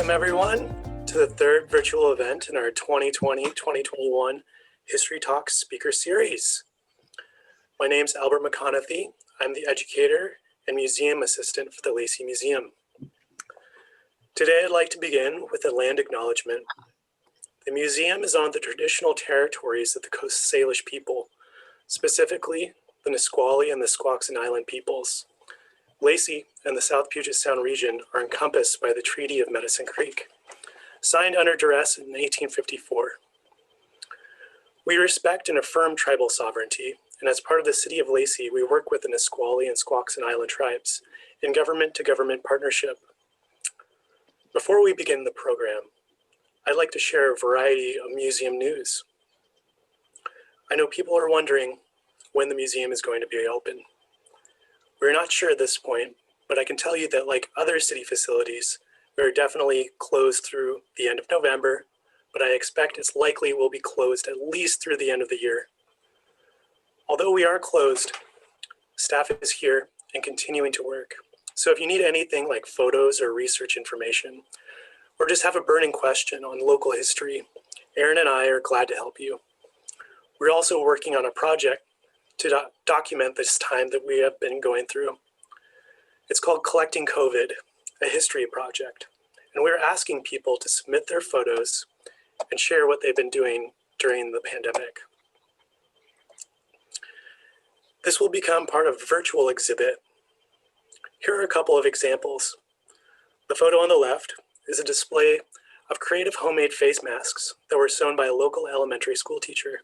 Welcome everyone to the third virtual event in our 2020-2021 History Talks speaker series. My name's Albert McConaughey. I'm the educator and museum assistant for the Lacey Museum. Today I'd like to begin with a land acknowledgement. The museum is on the traditional territories of the Coast Salish people, specifically the Nisqually and the Squaxin Island peoples. Lacey and the South Puget Sound region are encompassed by the Treaty of Medicine Creek, signed under duress in 1854. We respect and affirm tribal sovereignty, and as part of the City of Lacey, we work with the Nisqually and Squaxin Island tribes in government-to-government partnership. Before we begin the program, I'd like to share a variety of museum news. I know people are wondering when the museum is going to be open. We're not sure at this point, but I can tell you that like other city facilities, we're definitely closed through the end of November, but I expect it's likely will be closed at least through the end of the year. Although we are closed, staff is here and continuing to work. So if you need anything like photos or research information, or just have a burning question on local history, Aaron and I are glad to help you. We're also working on a project to document this time that we have been going through. It's called Collecting COVID, a history project. And we're asking people to submit their photos and share what they've been doing during the pandemic. This will become part of a virtual exhibit. Here are a couple of examples. The photo on the left is a display of creative homemade face masks that were sewn by a local elementary school teacher.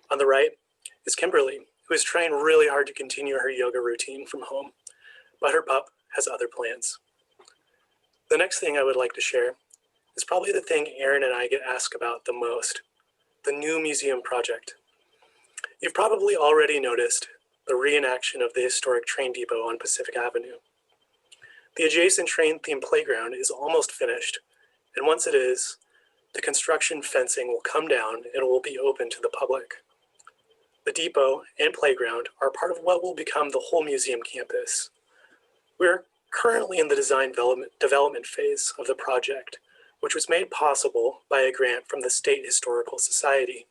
On the right is Kimberly, who is trying really hard to continue her yoga routine from home, but her pup has other plans. The next thing I would like to share is probably the thing Aaron and I get asked about the most, the new museum project. You've probably already noticed the reenaction of the historic train depot on Pacific Avenue. The adjacent train-themed playground is almost finished, and once it is, the construction fencing will come down and will be open to the public. The depot and playground are part of what will become the whole museum campus. We're currently in the design development phase of the project, which was made possible by a grant from the State Historical Society.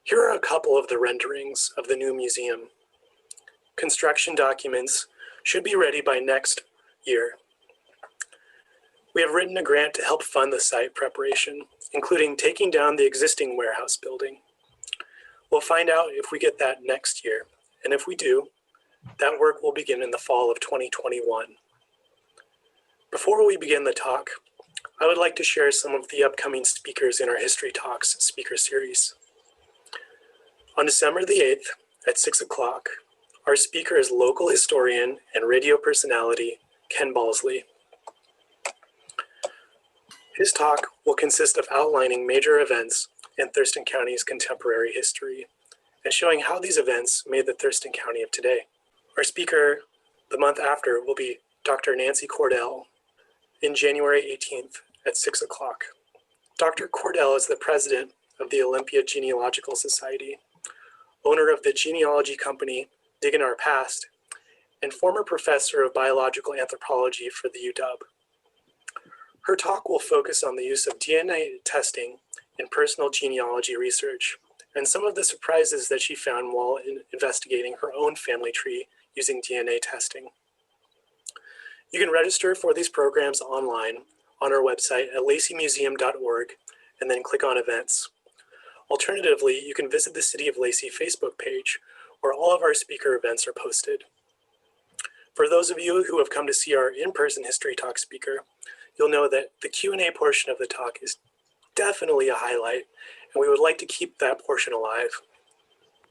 Here are a couple of the renderings of the new museum. Construction documents should be ready by next year. We have written a grant to help fund the site preparation, including taking down the existing warehouse building. We'll find out if we get that next year, and if we do, that work will begin in the fall of 2021. Before we begin the talk, I would like to share some of the upcoming speakers in our History Talks speaker series. On December the 8th at 6 o'clock, our speaker is local historian and radio personality, Ken Balsley. His talk will consist of outlining major events in Thurston County's contemporary history and showing how these events made the Thurston County of today. Our speaker the month after will be Dr. Nancy Cordell in January 18th at 6 o'clock. Dr. Cordell is the president of the Olympia Genealogical Society, owner of the genealogy company Diggin' Our Past, and former professor of biological anthropology for the UW. Her talk will focus on the use of DNA testing in personal genealogy research and some of the surprises that she found while investigating her own family tree using DNA testing. You can register for these programs online on our website at laceymuseum.org and then click on events. Alternatively, you can visit the City of Lacey Facebook page where all of our speaker events are posted. For those of you who have come to see our in-person History Talk speaker, you'll know that the Q&A portion of the talk is definitely a highlight, and we would like to keep that portion alive.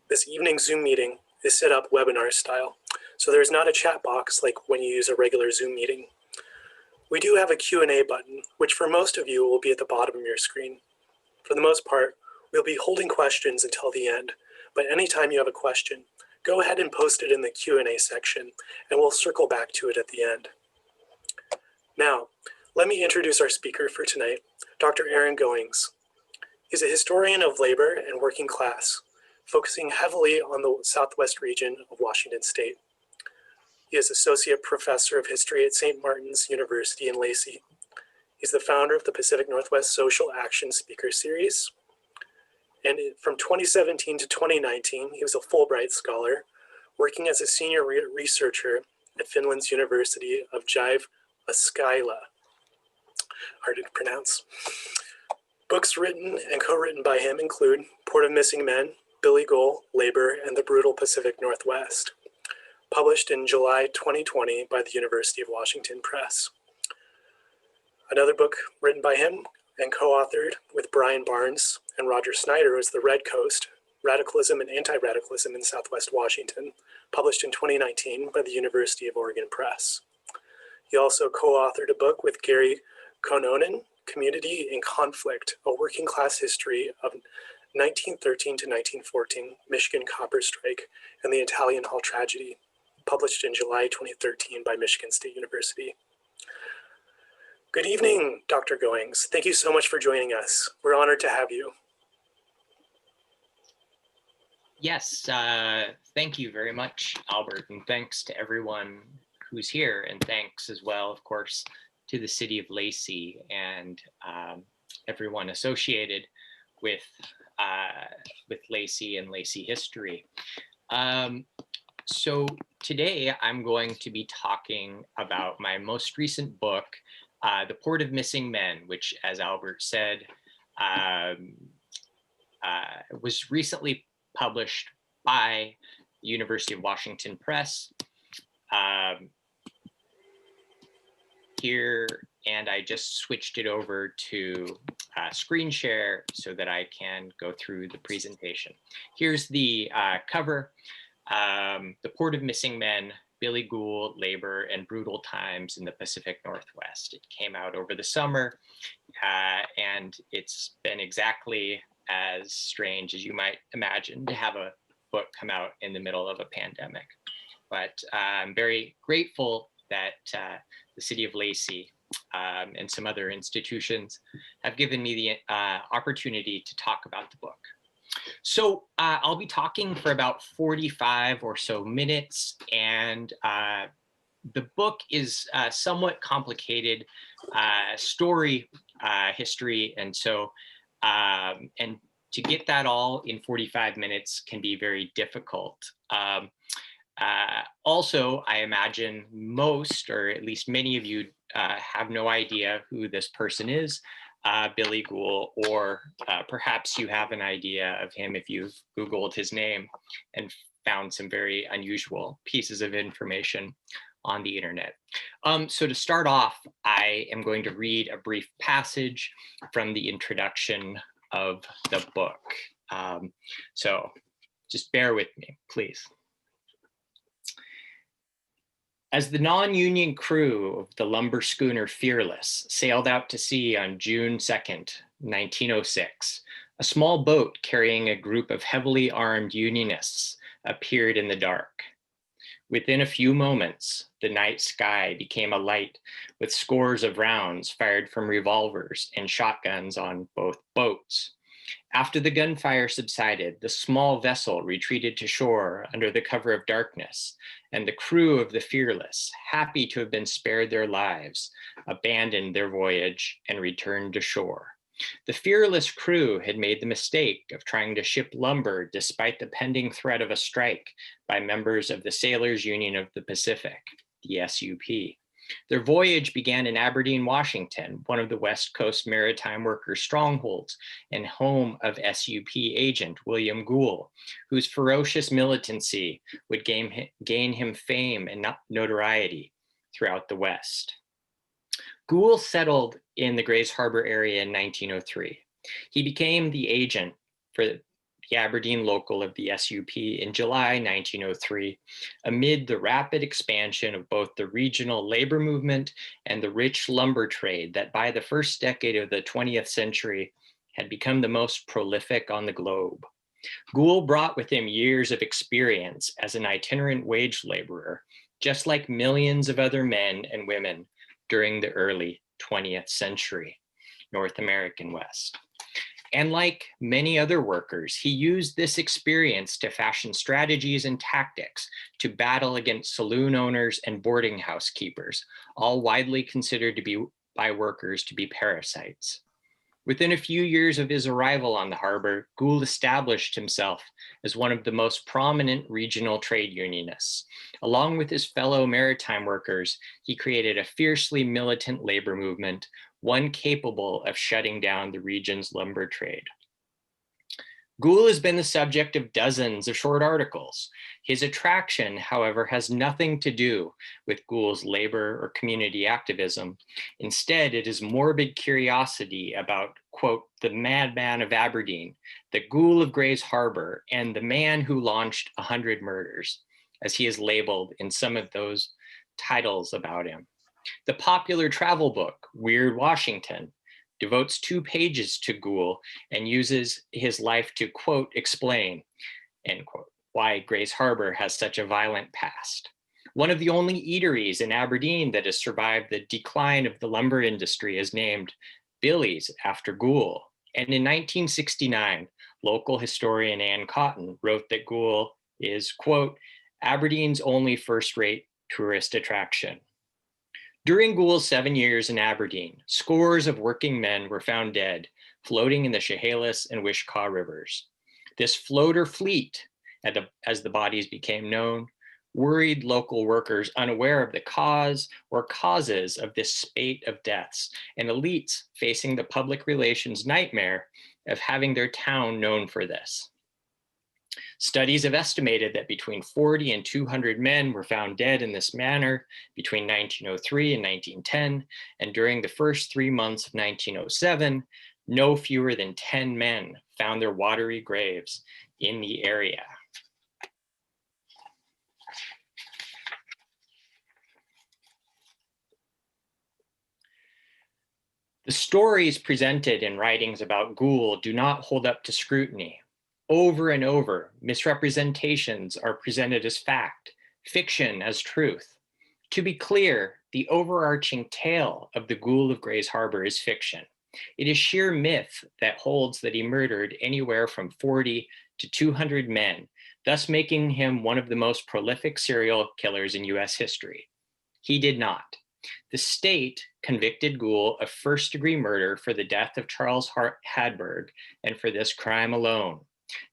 This evening's Zoom meeting is set up webinar style, so there's not a chat box like when you use a regular Zoom meeting. We do have a Q&A button, which for most of you will be at the bottom of your screen. For the most part, we'll be holding questions until the end, but anytime you have a question, go ahead and post it in the Q&A section, and we'll circle back to it at the end. Now, let me introduce our speaker for tonight, Dr. Aaron Goings. He's a historian of labor and working class, focusing heavily on the Southwest region of Washington State. He is Associate Professor of History at St. Martin's University in Lacey. He's the founder of the Pacific Northwest Social Action Speaker Series. And from 2017 to 2019, he was a Fulbright Scholar, working as a senior researcher at Finland's University of Jyväskylä. Hard to pronounce. Books written and co-written by him include Port of Missing Men, Billy Gohl, Labor, and the Brutal Pacific Northwest, published in July 2020 by the University of Washington Press. Another book written by him and co-authored with Brian Barnes and Roger Snyder was The Red Coast, Radicalism and Anti-Radicalism in Southwest Washington, published in 2019 by the University of Oregon Press. He also co-authored a book with Gary Kononen, Community in Conflict, a working class history of 1913 to 1914 Michigan copper strike and the Italian Hall tragedy, published in July 2013 by Michigan State University. Good evening, Dr. Goings. Thank you so much for joining us. We're honored to have you. Yes, thank you very much, Albert, and thanks to everyone who's here, and thanks as well, of course, to the city of Lacey and everyone associated with Lacey and Lacey history. So today I'm going to be talking about my most recent book, The Port of Missing Men, which, as Albert said, was recently published by University of Washington Press. Here, and I just switched it over to screen share so that I can go through the presentation. Here's the cover. The Port of Missing Men, Billy Gohl, Labor, and Brutal Times in the Pacific Northwest. It came out over the summer, and it's been exactly as strange as you might imagine to have a book come out in the middle of a pandemic. But I'm very grateful that the city of Lacey and some other institutions have given me the opportunity to talk about the book. So I'll be talking for about 45 or so minutes, and the book is somewhat complicated story history, and so and to get that all in 45 minutes can be very difficult. Also, I imagine most, or at least many of you, have no idea who this person is, Billy Gohl, or perhaps you have an idea of him if you've Googled his name and found some very unusual pieces of information on the internet. So to start off, I am going to read a brief passage from the introduction of the book. So just bear with me, please. As the non-union crew of the lumber schooner Fearless sailed out to sea on June 2nd, 1906, a small boat carrying a group of heavily armed Unionists appeared in the dark. Within a few moments, the night sky became alight with scores of rounds fired from revolvers and shotguns on both boats. After the gunfire subsided, the small vessel retreated to shore under the cover of darkness, and the crew of the Fearless, happy to have been spared their lives, abandoned their voyage and returned to shore. The Fearless crew had made the mistake of trying to ship lumber despite the pending threat of a strike by members of the Sailors Union of the Pacific, the SUP. Their voyage began in Aberdeen, Washington, one of the West Coast maritime workers' strongholds and home of SUP agent William Gohl, whose ferocious militancy would gain him fame and notoriety throughout the West. Gohl settled in the Grays Harbor area in 1903. He became the agent for the Aberdeen local of the SUP in July 1903, amid the rapid expansion of both the regional labor movement and the rich lumber trade that by the first decade of the 20th century had become the most prolific on the globe. Gohl brought with him years of experience as an itinerant wage laborer, just like millions of other men and women during the early 20th century, North American West. And like many other workers, he used this experience to fashion strategies and tactics to battle against saloon owners and boarding house keepers, all widely considered to be by workers to be parasites. Within a few years of his arrival on the harbor, Gould established himself as one of the most prominent regional trade unionists. Along with his fellow maritime workers, he created a fiercely militant labor movement, one capable of shutting down the region's lumber trade. Gould has been the subject of dozens of short articles. His attraction, however, has nothing to do with Gould's labor or community activism. Instead, it is morbid curiosity about, quote, the Madman of Aberdeen, the Ghoul of Grays Harbor, and the man who launched 100 murders, as he is labeled in some of those titles about him. The popular travel book, Weird Washington, devotes 2 pages to Gould and uses his life to, quote, explain, end quote, why Grays Harbor has such a violent past. One of the only eateries in Aberdeen that has survived the decline of the lumber industry is named Billy's after Gould. And in 1969, local historian Ann Cotton wrote that Gould is, quote, Aberdeen's only first-rate tourist attraction. During Gould's 7 years in Aberdeen, scores of working men were found dead, floating in the Chehalis and Wishkah rivers. This floater fleet, as the bodies became known, worried local workers unaware of the cause or causes of this spate of deaths, and elites facing the public relations nightmare of having their town known for this. Studies have estimated that between 40 and 200 men were found dead in this manner between 1903 and 1910, and during the first 3 months of 1907, no fewer than 10 men found their watery graves in the area. The stories presented in writings about Gould do not hold up to scrutiny. Over and over, misrepresentations are presented as fact, fiction as truth. To be clear, the overarching tale of the Ghoul of Grays Harbor is fiction. It is sheer myth that holds that he murdered anywhere from 40 to 200 men, thus making him one of the most prolific serial killers in US history. He did not. The state convicted Gould of first-degree murder for the death of Charles Hadberg, and for this crime alone.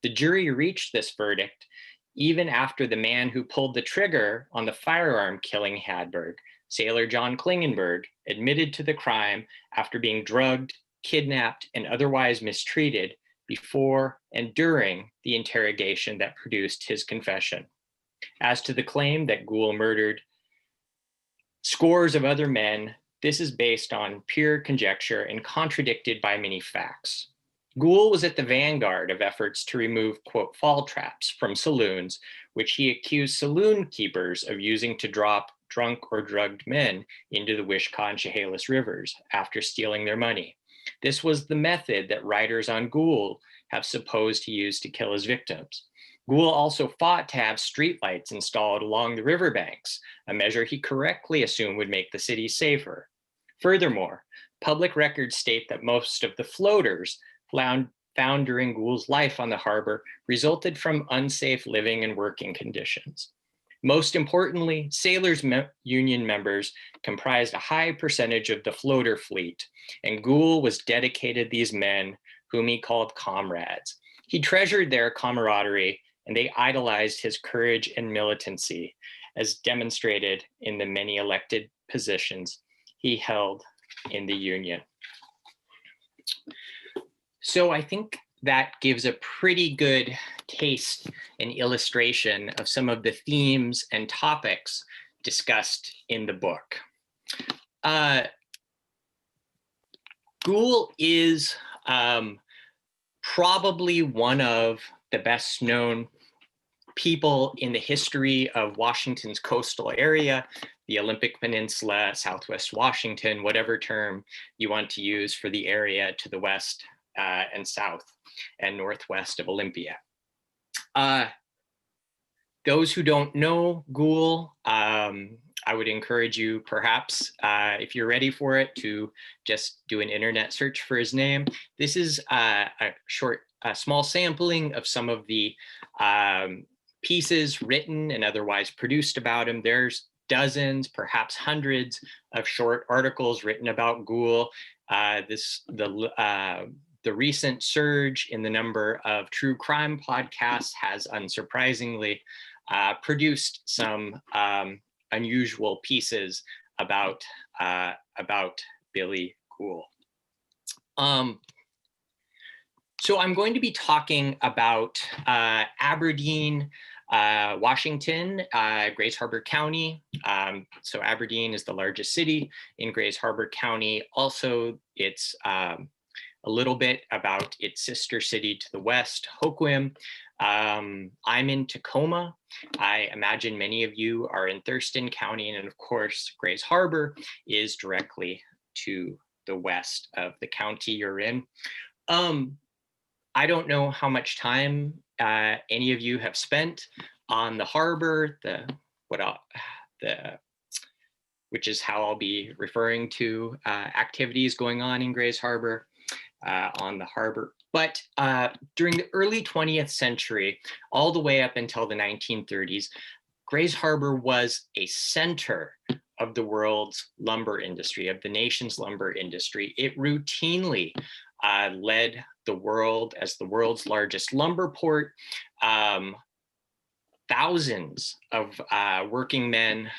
The jury reached this verdict even after the man who pulled the trigger on the firearm killing Hadberg, sailor John Klingenberg, admitted to the crime after being drugged, kidnapped, and otherwise mistreated before and during the interrogation that produced his confession. As to the claim that Gould murdered scores of other men, this is based on pure conjecture and contradicted by many facts. Gould was at the vanguard of efforts to remove, quote, fall traps from saloons, which he accused saloon keepers of using to drop drunk or drugged men into the Wishkah and Chehalis rivers after stealing their money. This was the method that writers on Gould have supposed he used to kill his victims. Gould also fought to have streetlights installed along the riverbanks, a measure he correctly assumed would make the city safer. Furthermore, public records state that most of the floaters found during Gould's life on the harbor resulted from unsafe living and working conditions. Most importantly, sailors' union members comprised a high percentage of the floater fleet, and Gould was dedicated these men, whom he called comrades. He treasured their camaraderie, and they idolized his courage and militancy, as demonstrated in the many elected positions he held in the Union. So I think that gives a pretty good taste and illustration of some of the themes and topics discussed in the book. Gould is probably one of the best known people in the history of Washington's coastal area, the Olympic Peninsula, Southwest Washington, whatever term you want to use for the area to the west and south and northwest of Olympia. Those who don't know Ghoul, I would encourage you, perhaps, if you're ready for it, to just do an internet search for his name. This is a small sampling of some of the pieces written and otherwise produced about him. There's dozens, perhaps hundreds of short articles written about Ghoul. The recent surge in the number of true crime podcasts has, unsurprisingly, produced some unusual pieces about Billy Gohl. So I'm going to be talking about Aberdeen, Washington, Grays Harbor County. So Aberdeen is the largest city in Grays Harbor County. Also, it's a little bit about its sister city to the west, Hoquiam. I'm in Tacoma. I imagine many of you are in Thurston County, and of course, Grays Harbor is directly to the west of the county you're in. I don't know how much time any of you have spent on the harbor, which is how I'll be referring to activities going on in Grays Harbor. On the harbor. But during the early 20th century, all the way up until the 1930s, Grays Harbor was a center of the world's lumber industry, of the nation's lumber industry. It routinely led the world as the world's largest lumber port. Thousands of working men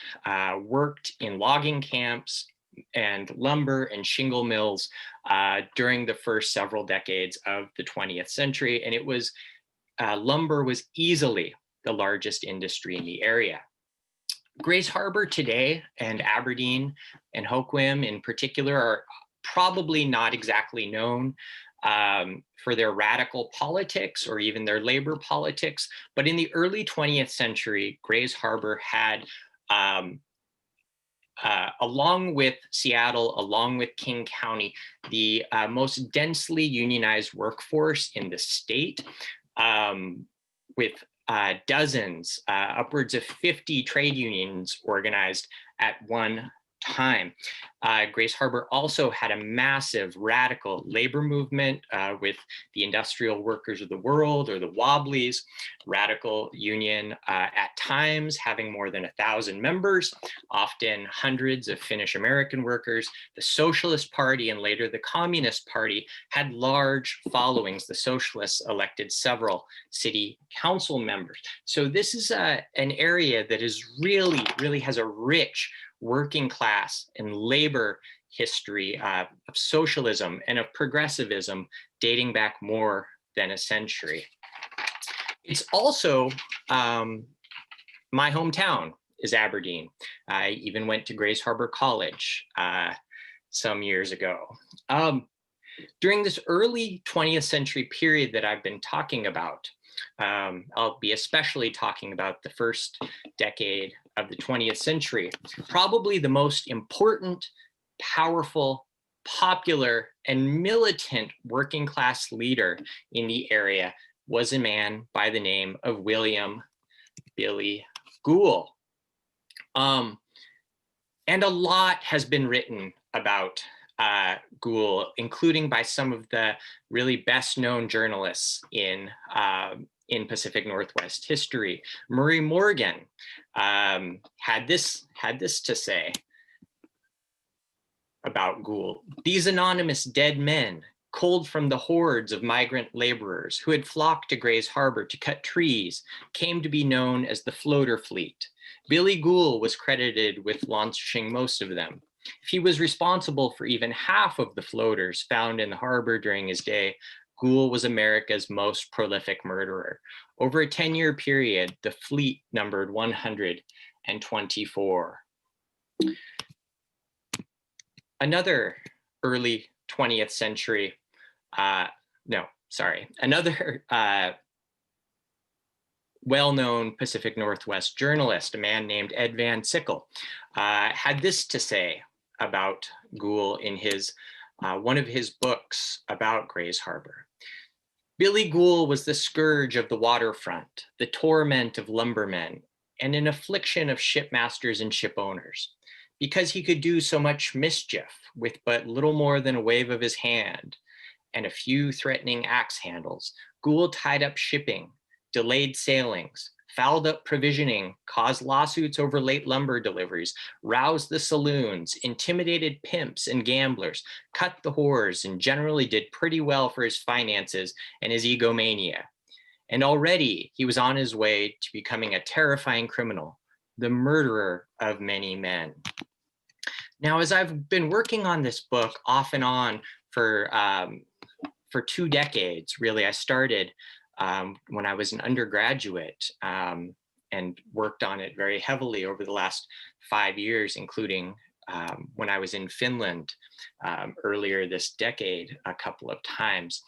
worked in logging camps and lumber and shingle mills during the first several decades of the 20th century. And it was, lumber was easily the largest industry in the area. Grays Harbor today, and Aberdeen and Hoquiam in particular, are probably not exactly known for their radical politics or even their labor politics. But in the early 20th century, Grays Harbor had along with Seattle, along with King County, the most densely unionized workforce in the state, with dozens, upwards of 50 trade unions organized at one time. Grays Harbor also had a massive radical labor movement with the Industrial Workers of the World, or the Wobblies, radical union at times having more than 1,000 members, often hundreds of Finnish American workers. The Socialist Party and later the Communist Party had large followings. The Socialists elected several city council members. So this is an area that is really has a rich working class and labor history of socialism and of progressivism dating back more than a century. It's also my hometown is Aberdeen. I even went to Grays Harbor College some years ago. During this early 20th century period that I've been talking about, I'll be especially talking about the first decade of the 20th century. Probably the most important, powerful, popular, and militant working class leader in the area was a man by the name of William Billy Gohl. And a lot has been written about Gohl, including by some of the really best known journalists in Pacific Northwest history. Murray Morgan had this to say about Gohl. These anonymous dead men, culled from the hordes of migrant laborers who had flocked to Grays Harbor to cut trees, came to be known as the floater fleet. Billy Gohl was credited with launching most of them. If he was responsible for even half of the floaters found in the harbor during his day, Gohl was America's most prolific murderer. Over a 10-year period, the fleet numbered 124. Another early 20th century, another well-known Pacific Northwest journalist, a man named Ed Van Sickle, had this to say about Gohl in his one of his books about Grays Harbor. Billy Gohl was the scourge of the waterfront, the torment of lumbermen, and an affliction of shipmasters and ship owners. Because he could do so much mischief with but little more than a wave of his hand and a few threatening axe handles, Gould tied up shipping, delayed sailings, fouled up provisioning, caused lawsuits over late lumber deliveries, roused the saloons, intimidated pimps and gamblers, cut the whores, and generally did pretty well for his finances and his egomania. And already he was on his way to becoming a terrifying criminal, the murderer of many men. Now, as I've been working on this book off and on for 2 decades, really, I started when I was an undergraduate and worked on it very heavily over the last 5 years, including when I was in Finland earlier this decade a couple of times.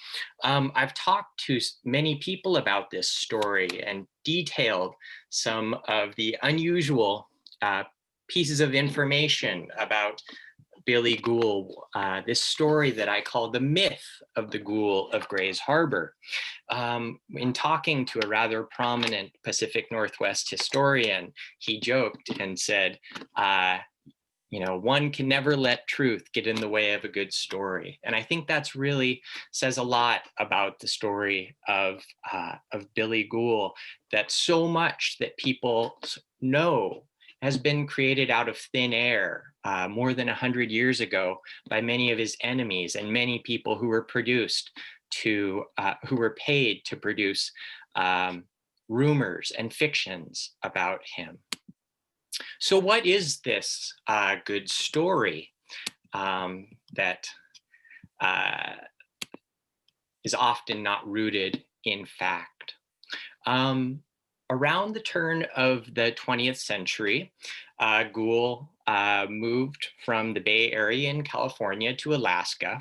I've talked to many people about this story and detailed some of the unusual pieces of information about Billy Gohl, this story that I call the myth of the Ghoul of Grays Harbor. In talking to a rather prominent Pacific Northwest historian, he joked and said, one can never let truth get in the way of a good story. And I think that's really says a lot about the story of Billy Gohl, that so much that people know has been created out of thin air more than 100 years ago by many of his enemies and many people who were who were paid to produce rumors and fictions about him. So what is this good story that is often not rooted in fact? Around the turn of the 20th century, Gohl moved from the Bay Area in California to Alaska.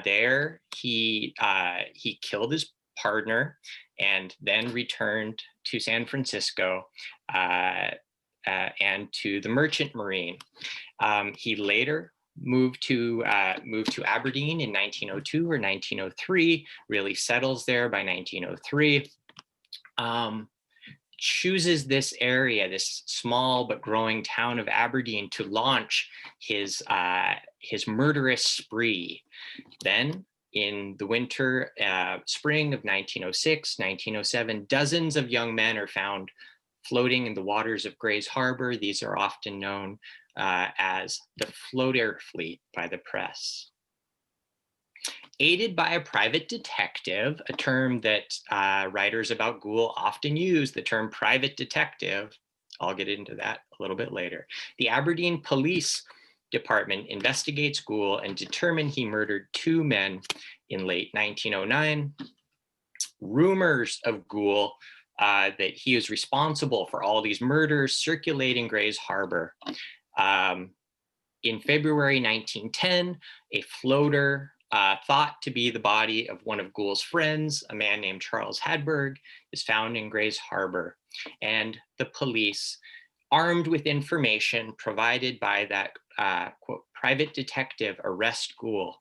There, he killed his partner and then returned to San Francisco and to the Merchant Marine. He later moved to Aberdeen in 1902 or 1903, really settles there by 1903. Chooses this area, this small but growing town of Aberdeen, to launch his murderous spree. Then in the spring of 1906, 1907, dozens of young men are found floating in the waters of Grays Harbor. These are often known as the floater fleet by the press. Aided by a private detective, a term that writers about Gohl often use, the term private detective, I'll get into that a little bit later. The Aberdeen Police Department investigates Gohl and determine he murdered 2 men in late 1909. Rumors of Gohl that he is responsible for all these murders circulate in Grays Harbor. In February 1910, a floater thought to be the body of one of Gohl's friends, a man named Charles Hadberg, is found in Grays Harbor. And the police, armed with information provided by that quote, private detective, arrest Gohl,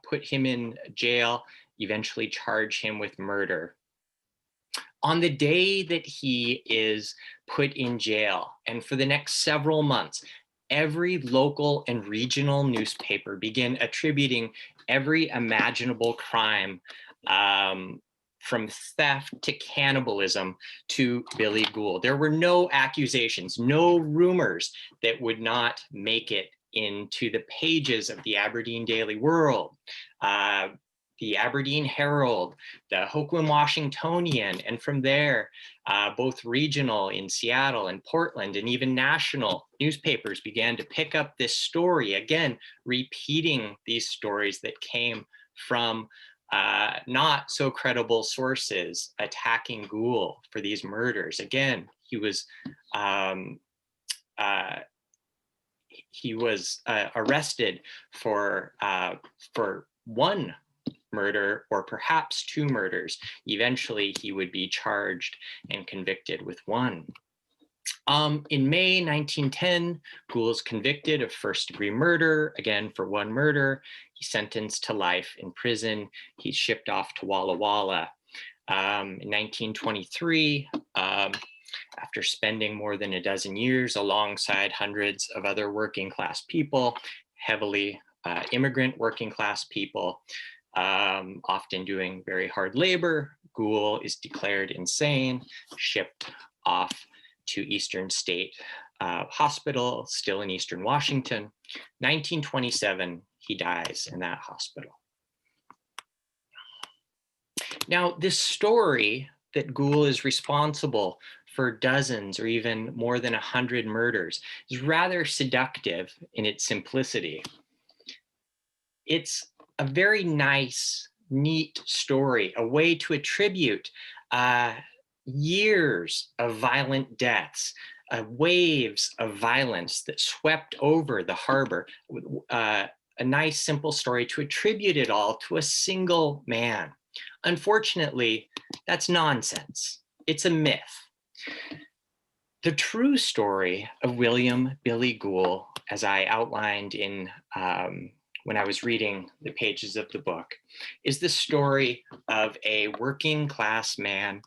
put him in jail, eventually charge him with murder. On the day that he is put in jail, and for the next several months, every local and regional newspaper began attributing every imaginable crime, from theft to cannibalism, to Billy Gohl. There were no accusations, no rumors that would not make it into the pages of the Aberdeen Daily World, the Aberdeen Herald, the Hoquiam Washingtonian, and from there, both regional in Seattle and Portland, and even national newspapers began to pick up this story, again, repeating these stories that came from not so credible sources attacking Gohl for these murders. Again, he was arrested for one murder or perhaps 2 murders. Eventually, he would be charged and convicted with 1. In May 1910, Gohl is convicted of first-degree murder, again for one murder. He's sentenced to life in prison. He's shipped off to Walla Walla. In 1923, after spending more than a dozen years alongside hundreds of other working class people, heavily immigrant working class people, often doing very hard labor, Gohl is declared insane, shipped off to Eastern State Hospital, still in Eastern Washington. 1927, he dies in that hospital. Now, this story that Gohl is responsible for dozens or even more than 100 murders is rather seductive in its simplicity. It's a very nice, neat story, a way to attribute years of violent deaths, waves of violence that swept over the harbor, a nice, simple story to attribute it all to a single man. Unfortunately, that's nonsense. It's a myth. The true story of William Billy Gohl, as I outlined in when I was reading the pages of the book, is the story of a working class man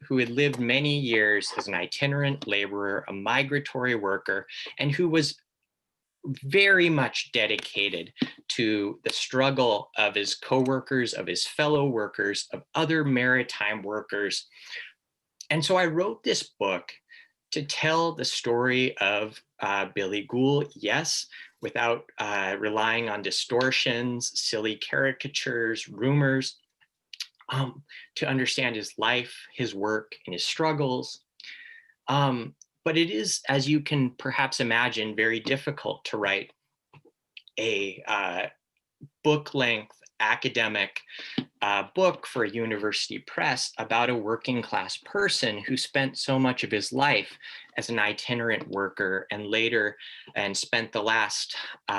who had lived many years as an itinerant laborer, a migratory worker, and who was very much dedicated to the struggle of his coworkers, of his fellow workers, of other maritime workers. And so I wrote this book to tell the story of Billy Gohl, yes, without relying on distortions, silly caricatures, rumors, to understand his life, his work, and his struggles. But it is, as you can perhaps imagine, very difficult to write a book-length academic book for a university press about a working class person who spent so much of his life as an itinerant worker and later spent the last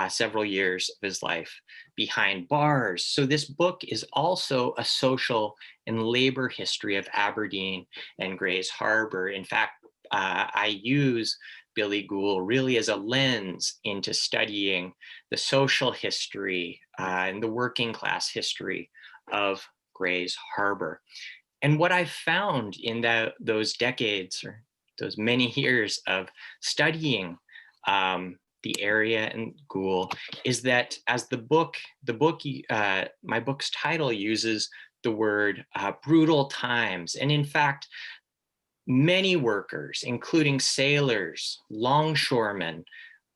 several years of his life behind bars. So this book is also a social and labor history of Aberdeen and Grays Harbor. In fact, I use Billy Gohl really as a lens into studying the social history and the working class history of Grays Harbor. And what I found in those decades or those many years of studying the area and Gohl is that as my book's title uses the word brutal times. And in fact, many workers, including sailors, longshoremen,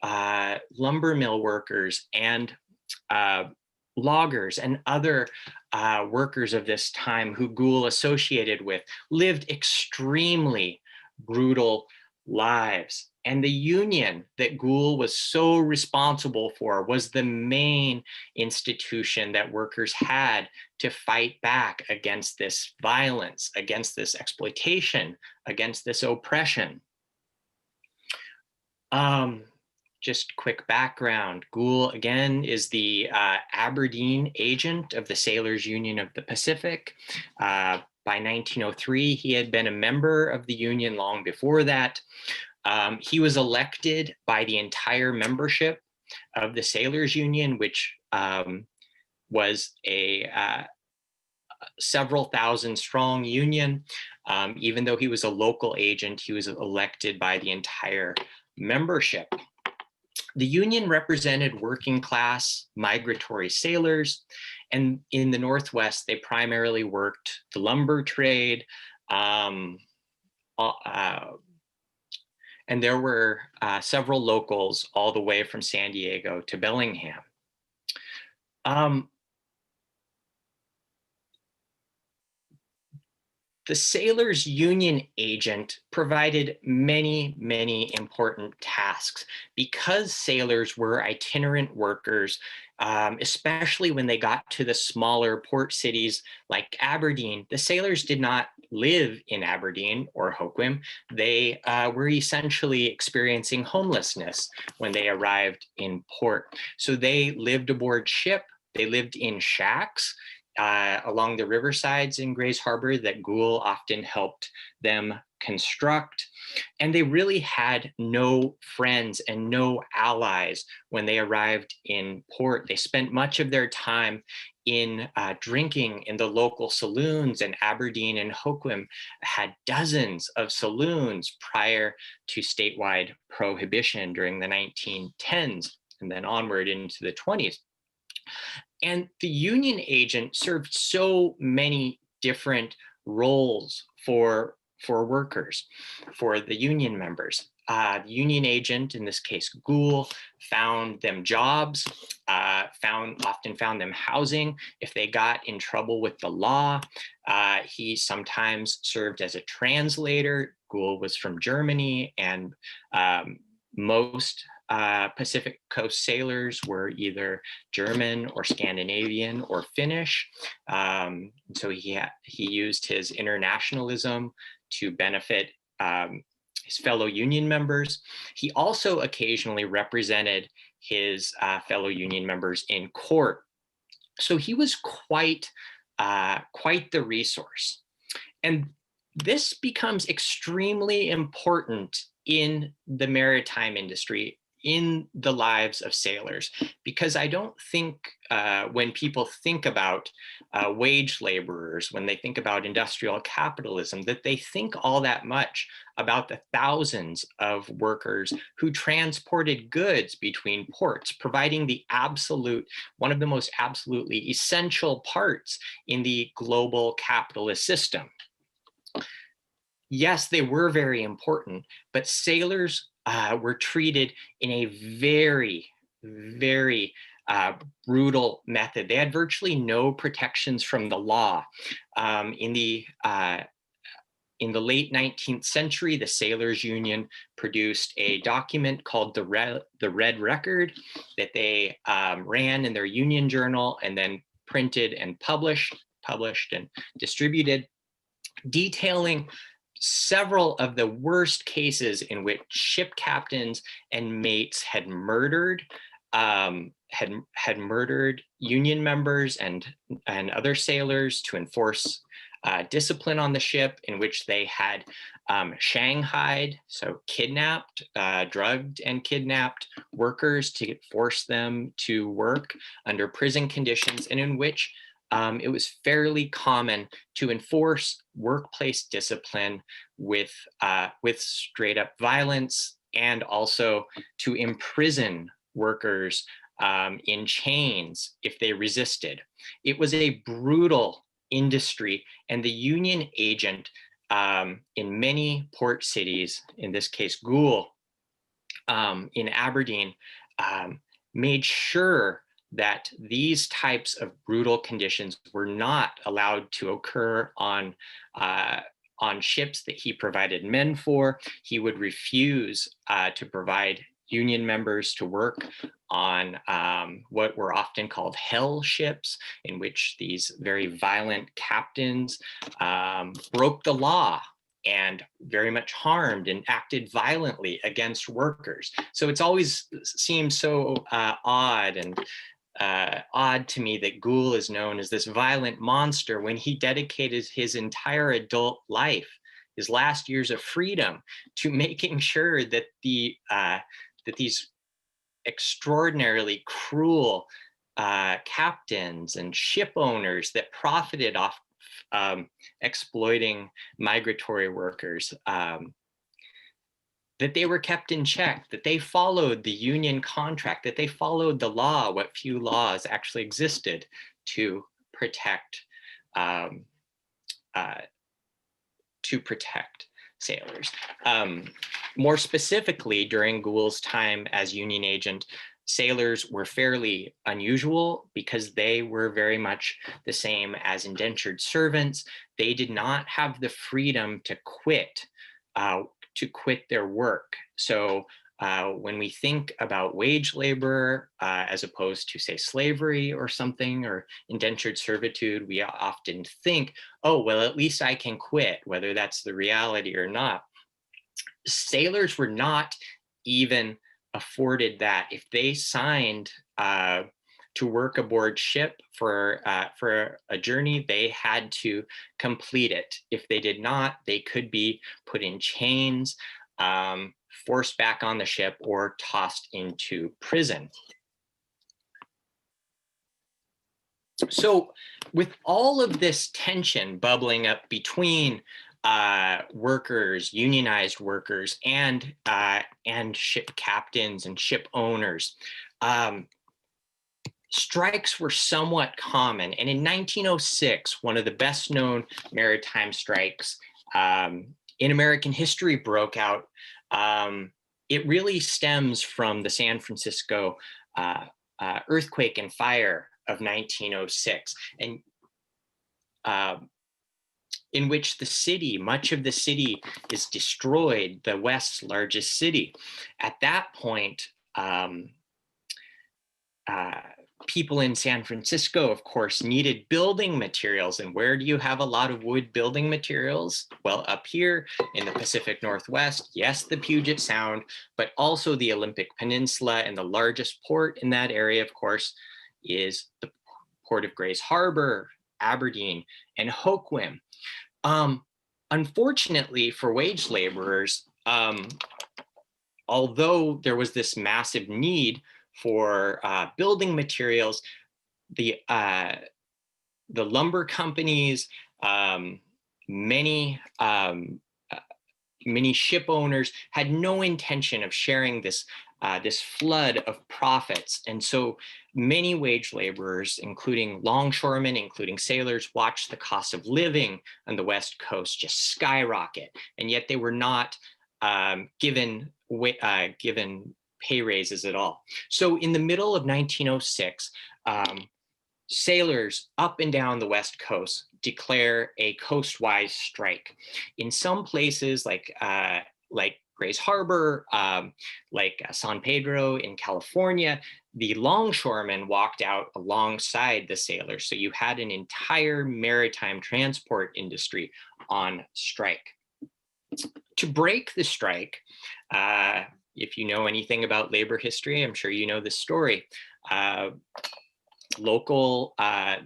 lumber mill workers, and loggers and other workers of this time who Gohl associated with, lived extremely brutal lives. And the union that Gohl was so responsible for was the main institution that workers had to fight back against this violence, against this exploitation, against this oppression. Just quick background, Gohl, again, is the Aberdeen agent of the Sailors Union of the Pacific. By 1903, he had been a member of the union long before that. He was elected by the entire membership of the Sailors Union, which was a several thousand strong union. Even though he was a local agent, he was elected by the entire membership. The union represented working class migratory sailors, and in the Northwest, they primarily worked the lumber trade, and there were several locals all the way from San Diego to Bellingham. The Sailors Union agent provided many, many important tasks because sailors were itinerant workers, especially when they got to the smaller port cities like Aberdeen. The sailors did not live in Aberdeen or Hoquiam. They were essentially experiencing homelessness when they arrived in port. So they lived aboard ship, they lived in shacks, along the riversides in Grays Harbor that Gohl often helped them construct. And they really had no friends and no allies when they arrived in port. They spent much of their time in drinking in the local saloons, and Aberdeen and Hoquiam had dozens of saloons prior to statewide prohibition during the 1910s and then onward into the 20s. And the union agent served so many different roles for workers, for the union members. The union agent, in this case Gohl, found them jobs, often found them housing if they got in trouble with the law. He sometimes served as a translator. Gohl was from Germany, and most Pacific Coast sailors were either German or Scandinavian or Finnish. So he used his internationalism to benefit his fellow union members. He also occasionally represented his fellow union members in court. So he was quite the resource. And this becomes extremely important in the maritime industry, in the lives of sailors, because I don't think when people think about wage laborers, when they think about industrial capitalism, that they think all that much about the thousands of workers who transported goods between ports, providing one of the most absolutely essential parts in the global capitalist system. Yes, they were very important, but sailors were treated in a very, very brutal method. They had virtually no protections from the law. In the late 19th century, the Sailors Union produced a document called the Red Record that they ran in their union journal and then printed and published and distributed, detailing several of the worst cases in which ship captains and mates had murdered union members and other sailors to enforce discipline on the ship, in which they had shanghaied, so kidnapped, drugged and kidnapped workers to force them to work under prison conditions, and in which it was fairly common to enforce workplace discipline with straight up violence, and also to imprison workers in chains if they resisted. It was a brutal industry, and the union agent in many port cities, in this case Gohl in Aberdeen, made sure that these types of brutal conditions were not allowed to occur on ships that he provided men for. He would refuse to provide union members to work on what were often called hell ships, in which these very violent captains broke the law and very much harmed and acted violently against workers. So it's always seemed so odd to me that Gohl is known as this violent monster when he dedicated his entire adult life, his last years of freedom, to making sure that these extraordinarily cruel captains and ship owners that profited off exploiting migratory workers, that they were kept in check, that they followed the union contract, that they followed the law, what few laws actually existed to protect sailors. More specifically, during Gohl's time as union agent, sailors were fairly unusual because they were very much the same as indentured servants. They did not have the freedom to quit their work. So when we think about wage labor as opposed to, say, slavery or something, or indentured servitude, we often think, oh, well, at least I can quit, whether that's the reality or not. Sailors were not even afforded that. If they signed to work aboard ship for a journey, they had to complete it. If they did not, they could be put in chains, forced back on the ship, or tossed into prison. So with all of this tension bubbling up between workers, unionized workers, and ship captains and ship owners, strikes were somewhat common. And in 1906, one of the best known maritime strikes in American history broke out. It really stems from the San Francisco earthquake and fire of 1906, and in which the city, much of the city is destroyed, the West's largest city. At that point, people in San Francisco, of course, needed building materials. And where do you have a lot of wood building materials? Well, up here in the Pacific Northwest, yes, the Puget Sound, but also the Olympic Peninsula, and the largest port in that area, of course, is the Port of Grays Harbor, Aberdeen, and Hoquiam. Unfortunately for wage laborers, although there was this massive need for building materials, the lumber companies, many ship owners had no intention of sharing this flood of profits. And so many wage laborers, including longshoremen, including sailors, watched the cost of living on the West Coast just skyrocket. And yet they were not given pay raises at all. So in the middle of 1906, sailors up and down the West Coast declare a coastwise strike. In some places like Grays Harbor, like San Pedro in California, the longshoremen walked out alongside the sailors. So you had an entire maritime transport industry on strike. To break the strike, if you know anything about labor history, I'm sure you know this story. The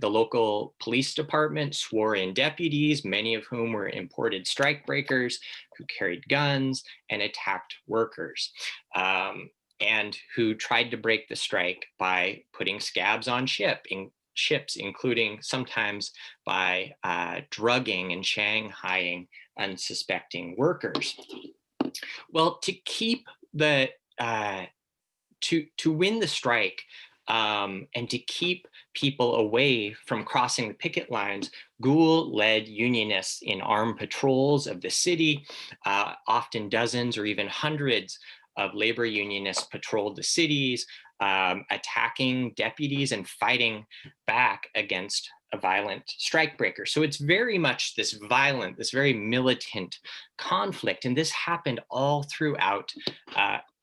local police department swore in deputies, many of whom were imported strikebreakers who carried guns and attacked workers, and who tried to break the strike by putting scabs on ships, including sometimes by drugging and shanghaiing unsuspecting workers. Well, to keep to win the strike, and to keep people away from crossing the picket lines, Gohl led Unionists in armed patrols of the city. Often dozens or even hundreds of labor unionists patrolled the cities, attacking deputies and fighting back against a violent strikebreaker. So it's very much this violent, this very militant conflict. And this happened all throughout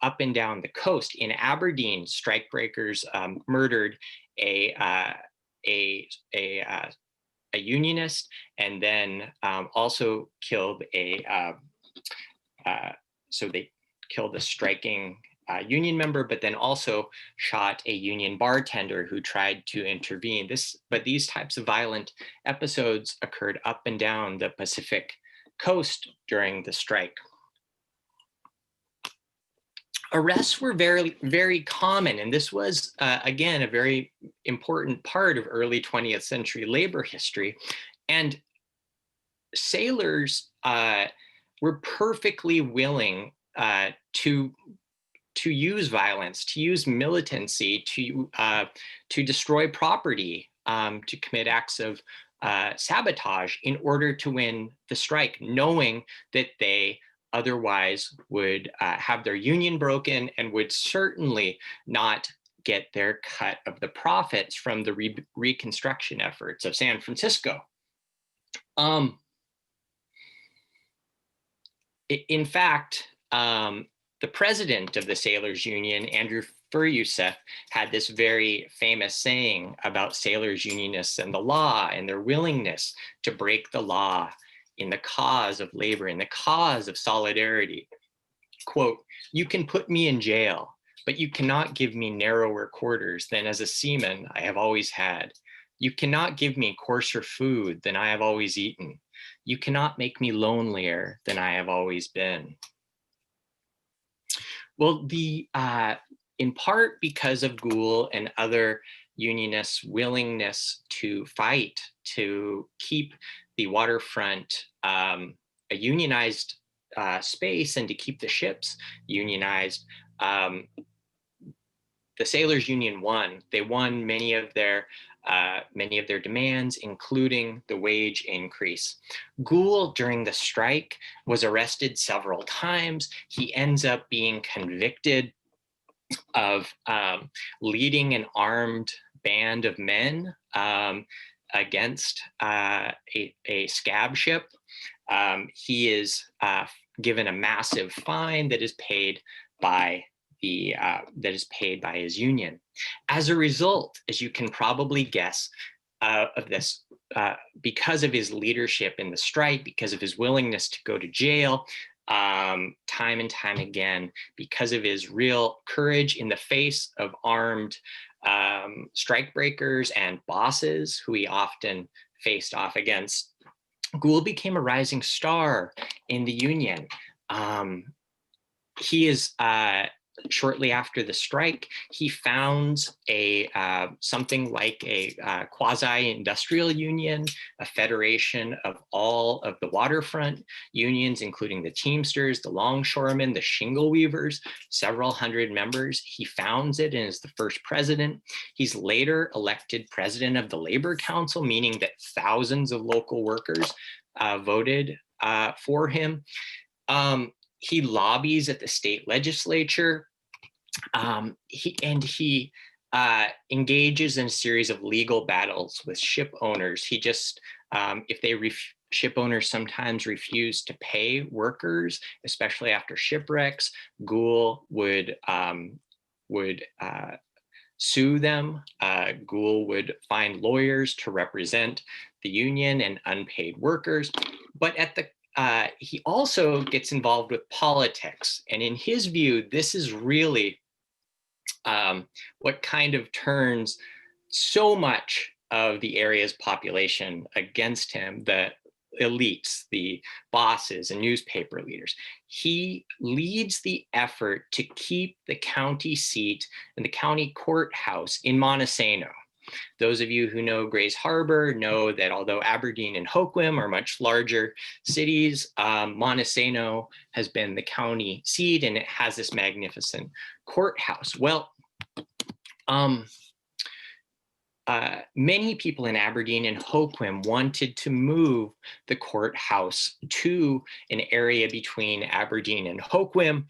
up and down the coast. In Aberdeen, strikebreakers murdered a unionist, and then also killed so they killed a striking union member, but then also shot a union bartender who tried to intervene. But these types of violent episodes occurred up and down the Pacific coast during the strike. Arrests were very, very common, and this was, again, a very important part of early 20th century labor history. And sailors were perfectly willing to use violence, to use militancy, to destroy property, to commit acts of sabotage in order to win the strike, knowing that they otherwise would have their union broken and would certainly not get their cut of the profits from the reconstruction efforts of San Francisco. In fact, the president of the Sailors Union, Andrew Furuseth, had this very famous saying about sailors unionists and the law and their willingness to break the law in the cause of labor, in the cause of solidarity. Quote, "You can put me in jail, but you cannot give me narrower quarters than as a seaman I have always had. You cannot give me coarser food than I have always eaten. You cannot make me lonelier than I have always been. Well, in part because of Gohl and other Unionists' willingness to fight to keep the waterfront a unionized space and to keep the ships unionized, the Sailors Union won. They won many of their demands, including the wage increase. Gohl, during the strike, was arrested several times. He ends up being convicted of leading an armed band of men against a scab ship. He is given a massive fine that is paid by his union. As a result, as you can probably guess, of this, because of his leadership in the strike, because of his willingness to go to jail time and time again, because of his real courage in the face of armed strikebreakers and bosses who he often faced off against, Gohl became a rising star in the union. He is shortly after the strike, he founds something like a quasi-industrial union, a federation of all of the waterfront unions, including the Teamsters, the longshoremen, the shingle weavers, several hundred members. He founds it and is the first president. He's later elected president of the Labor Council, meaning that thousands of local workers voted for him. He lobbies at the state legislature. He engages in a series of legal battles with ship owners. He just, ship owners sometimes refuse to pay workers, especially after shipwrecks, Gohl would sue them. Gohl would find lawyers to represent the union and unpaid workers. But he also gets involved with politics. And in his view, this is really what kind of turns so much of the area's population against him, the elites, the bosses and newspaper leaders. He leads the effort to keep the county seat and the county courthouse in Montesano. Those of you who know Grays Harbor know that although Aberdeen and Hoquiam are much larger cities, Montesano has been the county seat and it has this magnificent courthouse. Well, many people in Aberdeen and Hoquiam wanted to move the courthouse to an area between Aberdeen and Hoquiam.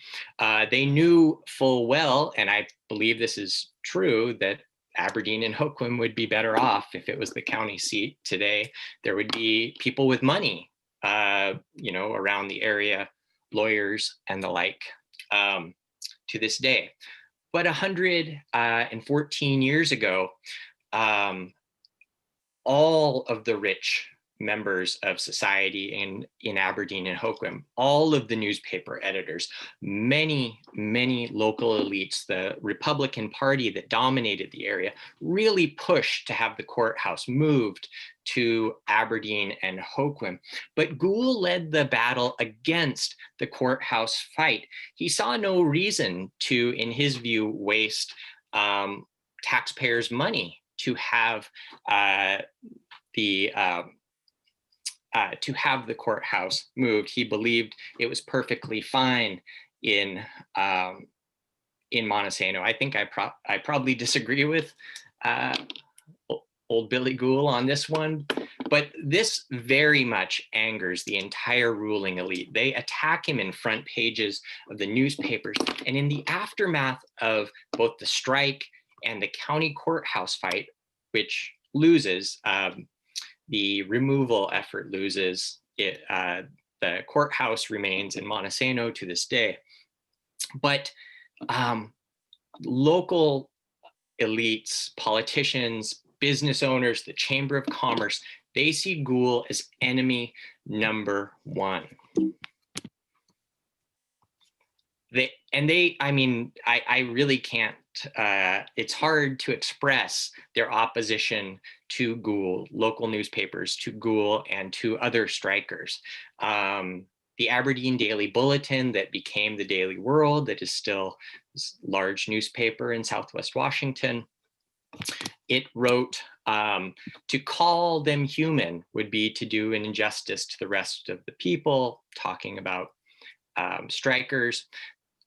They knew full well, and I believe this is true, that Aberdeen and Hoquiam would be better off if it was the county seat today. There would be people with money, around the area, lawyers and the like, to this day. But 114 years ago, all of the rich members of society in Aberdeen and Hoquiam, all of the newspaper editors, many local elites, the Republican Party that dominated the area, really pushed to have the courthouse moved to Aberdeen and Hoquiam. But Gohl led the battle against the courthouse fight. He saw no reason to, in his view, waste taxpayers' money to have the courthouse moved. He believed it was perfectly fine in Montesano. I think I probably disagree with old Billy Gohl on this one, but this very much angers the entire ruling elite. They attack him in front pages of the newspapers, and in the aftermath of both the strike and the county courthouse fight, which loses, the removal effort loses, the courthouse remains in Montesano to this day. But local elites, politicians, business owners, the Chamber of Commerce, they see Gohl as enemy number one. I mean, I really can't, it's hard to express their opposition to Ghoul, local newspapers, to Ghoul and to other strikers. The Aberdeen Daily Bulletin that became the Daily World, that is still a large newspaper in Southwest Washington, it wrote, to call them human would be to do an injustice to the rest of the people, talking about strikers.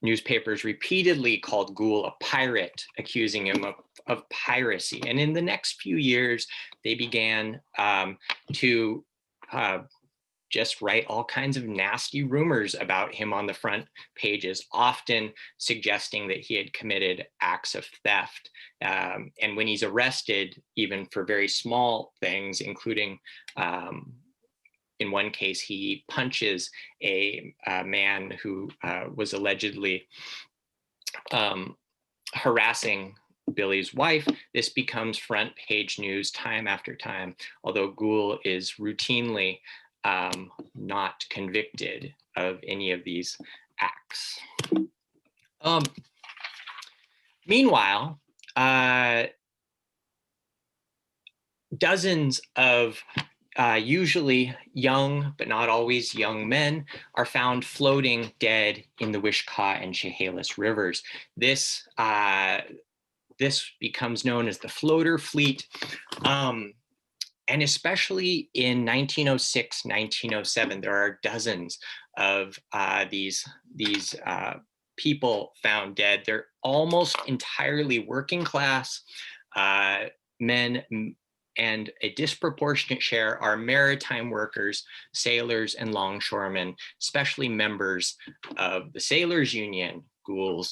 Newspapers repeatedly called Ghoul a pirate, accusing him of piracy. And in the next few years, they began to just write all kinds of nasty rumors about him on the front pages, often suggesting that he had committed acts of theft. And when he's arrested, even for very small things, including in one case, he punches a man who was allegedly harassing Billy's wife. This becomes front page news time after time, although Ghoul is routinely not convicted of any of these acts. Meanwhile, dozens of usually young, but not always young men are found floating dead in the Wishkah and Chehalis rivers. This becomes known as the floater fleet. And especially in 1906, 1907, there are dozens of these people found dead. They're almost entirely working class men, and a disproportionate share are maritime workers, sailors, and longshoremen, especially members of the Sailors Union, Ghoul's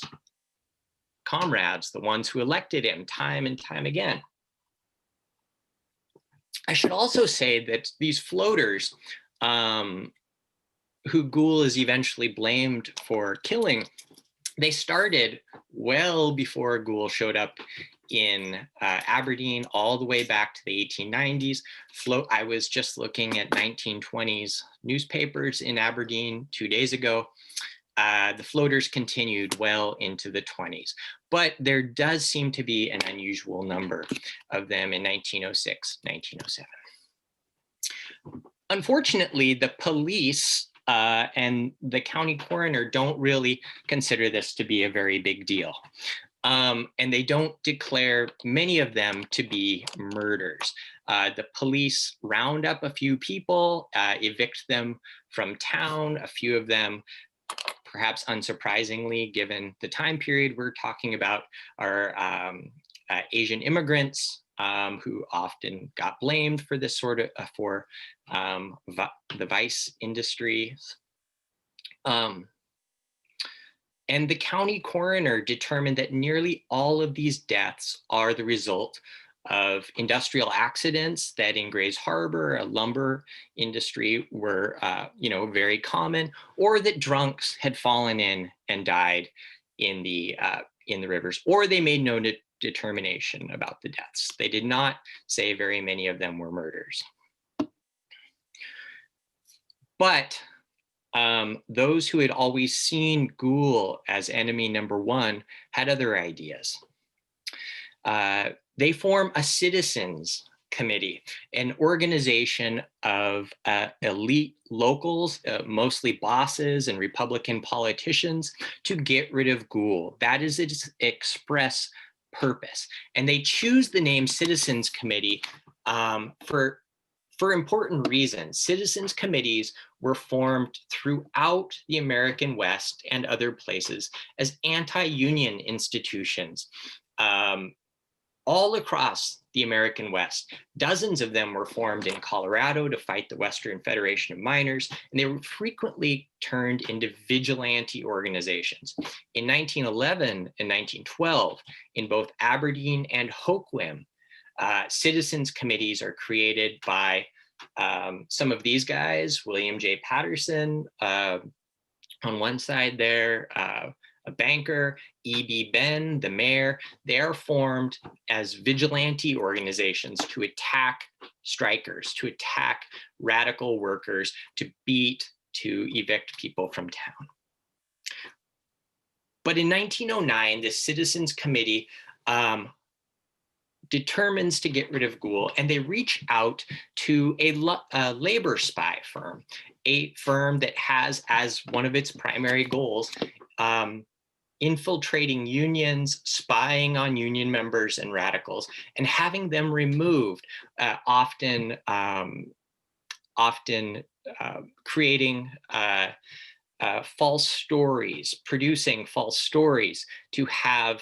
comrades, the ones who elected him time and time again. I should also say that these floaters, who Ghoul is eventually blamed for killing, they started well before Ghoul showed up in Aberdeen, all the way back to the 1890s. I was just looking at 1920s newspapers in Aberdeen 2 days ago. The floaters continued well into the 20s, but there does seem to be an unusual number of them in 1906, 1907. Unfortunately, the police and the county coroner don't really consider this to be a very big deal. And they don't declare many of them to be murders. The police round up a few people, evict them from town. A few of them, perhaps unsurprisingly, given the time period we're talking about, are Asian immigrants who often got blamed for this sort of, the vice industry. And the county coroner determined that nearly all of these deaths are the result of industrial accidents that in Grays Harbor, a lumber industry, were very common, or that drunks had fallen in and died in the rivers, or they made no determination about the deaths. They did not say very many of them were murders. But those who had always seen Ghoul as enemy number one had other ideas. They form a citizens committee, an organization of elite locals, mostly bosses and Republican politicians, to get rid of Ghoul. That is its express purpose. And they choose the name Citizens Committee for important reasons. Citizens committees were formed throughout the American West and other places as anti-union institutions all across the American West. Dozens of them were formed in Colorado to fight the Western Federation of Miners, and they were frequently turned into vigilante organizations. In 1911 and 1912, in both Aberdeen and Hoquiam, citizens committees are created by some of these guys, William J. Patterson on one side there, a banker, E.B. Benn, the mayor. They are formed as vigilante organizations to attack strikers, to attack radical workers, to beat, to evict people from town. But in 1909, the Citizens Committee determines to get rid of Gohl, and they reach out to a labor spy firm, a firm that has as one of its primary goals infiltrating unions, spying on union members and radicals, and having them removed, often creating false stories, producing false stories to have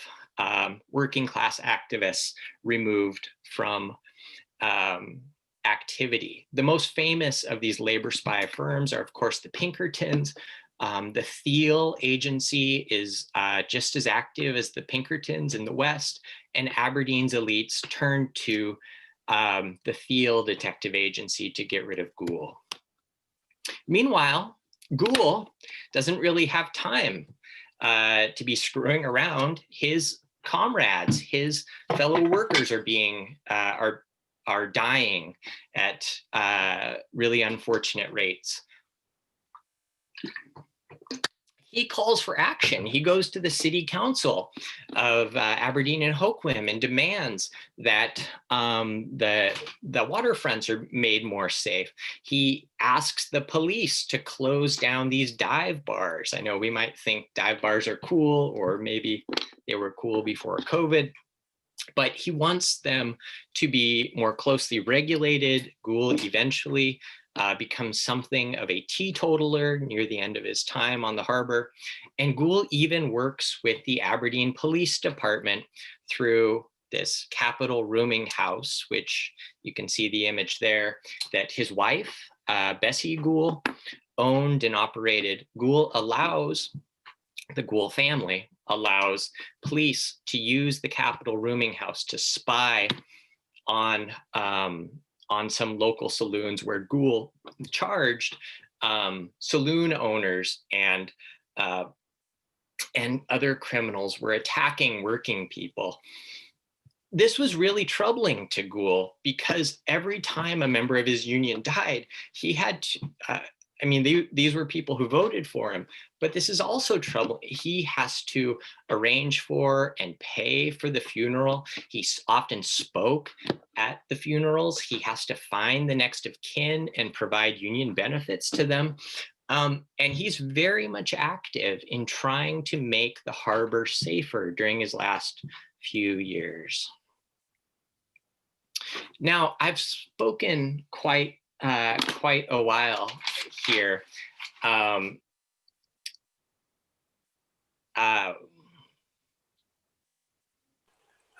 working class activists removed from activity. The most famous of these labor spy firms are, of course, the Pinkertons. The Thiel agency is just as active as the Pinkertons in the West, and Aberdeen's elites turned to the Thiel detective agency to get rid of Gohl. Meanwhile, Gohl doesn't really have time to be screwing around. His comrades, his fellow workers are dying at really unfortunate rates. He calls for action. He goes to the city council of Aberdeen and Hoquiam and demands that the waterfronts are made more safe. He asks the police to close down these dive bars. I know we might think dive bars are cool, or maybe they were cool before COVID, but he wants them to be more closely regulated. Gohl eventually becomes something of a teetotaler near the end of his time on the harbor. And Gohl even works with the Aberdeen Police Department through this Capitol rooming house, which you can see the image there, that his wife, Bessie Gohl, owned and operated. The Gohl family allows police to use the Capitol rooming house to spy on some local saloons where Gohl charged saloon owners and other criminals were attacking working people. This was really troubling to Gohl because every time a member of his union died, he had to, these were people who voted for him, but this is also trouble. He has to arrange for and pay for the funeral. He often spoke at the funerals. He has to find the next of kin and provide union benefits to them. And he's very much active in trying to make the harbor safer during his last few years. Now, I've spoken quite a while here.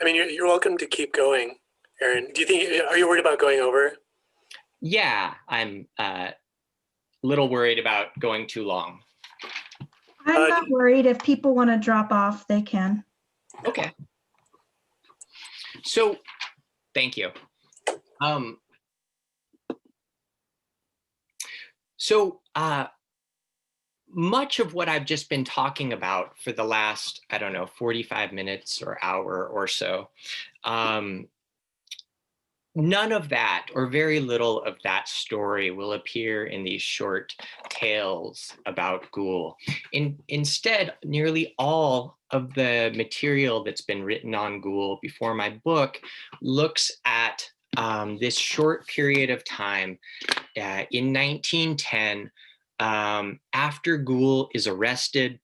You're welcome to keep going, Aaron. Are you worried about going over? Yeah, I'm a little worried about going too long. I'm not worried. If people want to drop off, they can. Okay. So, thank you. Much of what I've just been talking about for the last, 45 minutes or hour or so, none of that, or very little of that story, will appear in these short tales about Gohl. Instead, nearly all of the material that's been written on Gohl before my book looks at this short period of time in 1910, after Gohl is arrested,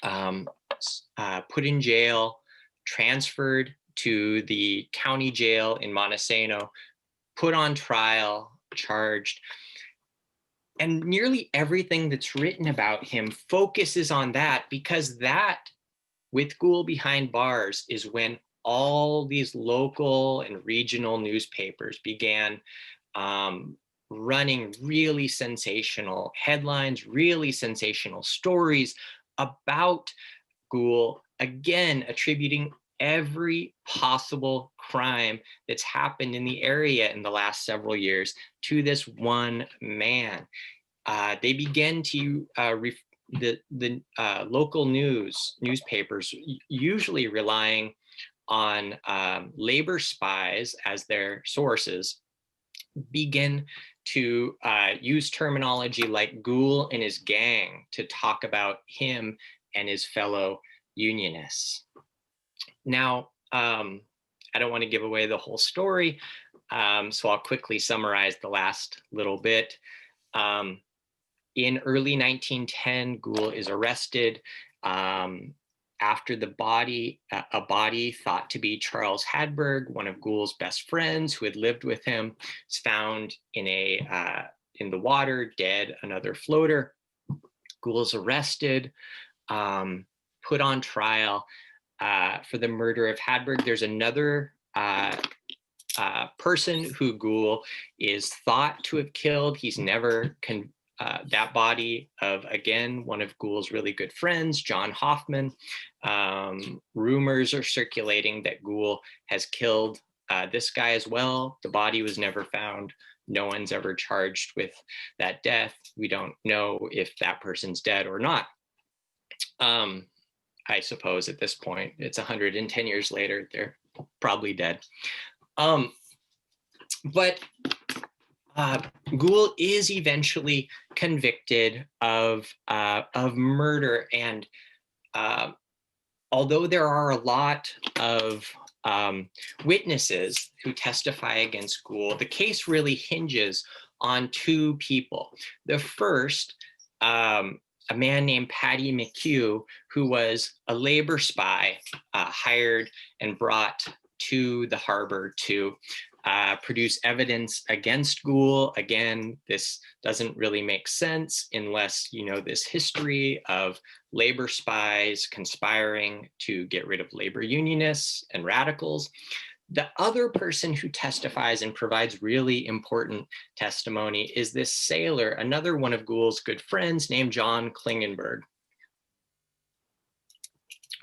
put in jail, transferred to the county jail in Montesano, put on trial, charged. And nearly everything that's written about him focuses on that, because that, with Gohl behind bars, is when all these local and regional newspapers began running really sensational headlines, really sensational stories about Gohl, again, attributing every possible crime that's happened in the area in the last several years to this one man. They began to the local newspapers, usually relying on labor spies as their sources, begin to use terminology like Gohl and his gang to talk about him and his fellow Unionists. Now, I don't want to give away the whole story, so I'll quickly summarize the last little bit. In early 1910, Gohl is arrested after a body thought to be Charles Hadberg, one of Gohl's best friends who had lived with him, is found in the water, dead, another floater. Gohl's arrested, put on trial for the murder of Hadberg. There's another person who Gohl is thought to have killed. He's never that body of, again, one of Gohl's really good friends, John Hoffman. Rumors are circulating that Gohl has killed this guy as well. The body was never found. No one's ever charged with that death. We don't know if that person's dead or not. I suppose at this point, it's 110 years later, they're probably dead. But Gohl is eventually convicted of murder, and although there are a lot of witnesses who testify against Gohl, the case really hinges on two people. The first, a man named Paddy McHugh, who was a labor spy hired and brought to the harbor to produce evidence against Gohl. Again, this doesn't really make sense unless you know this history of labor spies conspiring to get rid of labor unionists and radicals. The other person who testifies and provides really important testimony is this sailor, another one of Gohl's good friends named John Klingenberg,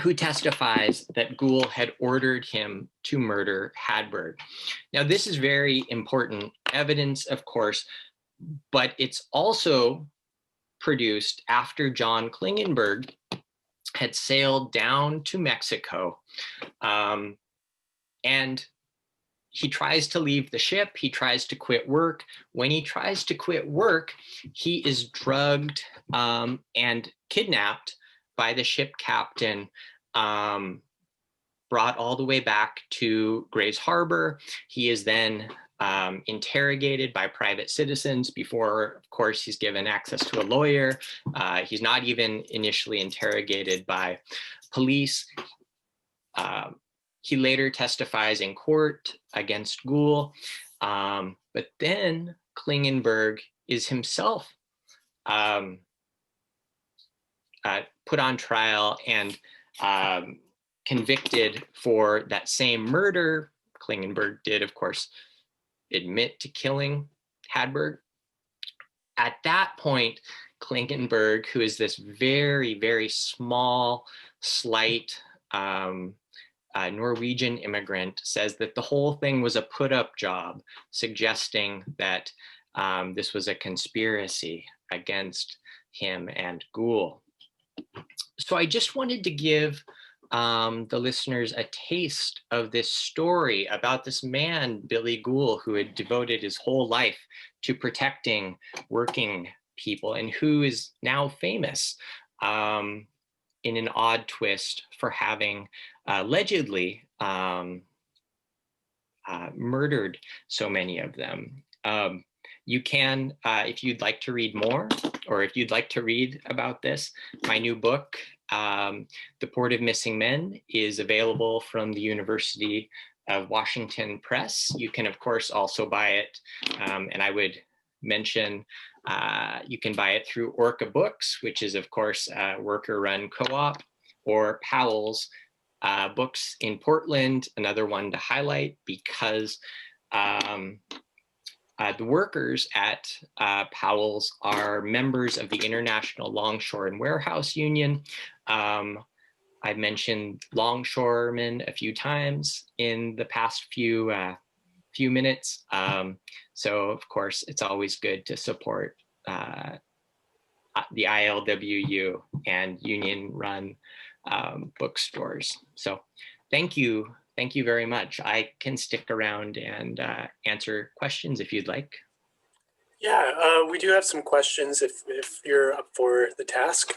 who testifies that Gohl had ordered him to murder Hadberg. Now, this is very important evidence, of course, but it's also produced after John Klingenberg had sailed down to Mexico. And he tries to leave the ship. He tries to quit work. When he tries to quit work, he is drugged and kidnapped by the ship captain, brought all the way back to Grays Harbor. He is then interrogated by private citizens before, of course, he's given access to a lawyer. He's not even initially interrogated by police. He later testifies in court against Gohl, but then Klingenberg is himself put on trial and convicted for that same murder. Klingenberg did, of course, admit to killing Hadberg. At that point, Klingenberg, who is this very, very small, slight Norwegian immigrant, says that the whole thing was a put-up job, suggesting that this was a conspiracy against him and Gohl. So I just wanted to give the listeners a taste of this story about this man, Billy Gohl, who had devoted his whole life to protecting working people and who is now famous in an odd twist for having allegedly murdered so many of them. You can, if you'd like to read more, or if you'd like to read about this, my new book, The Port of Missing Men, is available from the University of Washington Press. You can, of course, also buy it, and I would mention you can buy it through Orca Books, which is, of course, a worker-run co-op, or Powell's Books in Portland, another one to highlight because the workers at Powell's are members of the International Longshore and Warehouse Union. I've mentioned longshoremen a few times in the past few minutes. So of course, it's always good to support the ILWU and union-run bookstores. So thank you. Thank you very much. I can stick around and answer questions if you'd like. Yeah, we do have some questions if you're up for the task.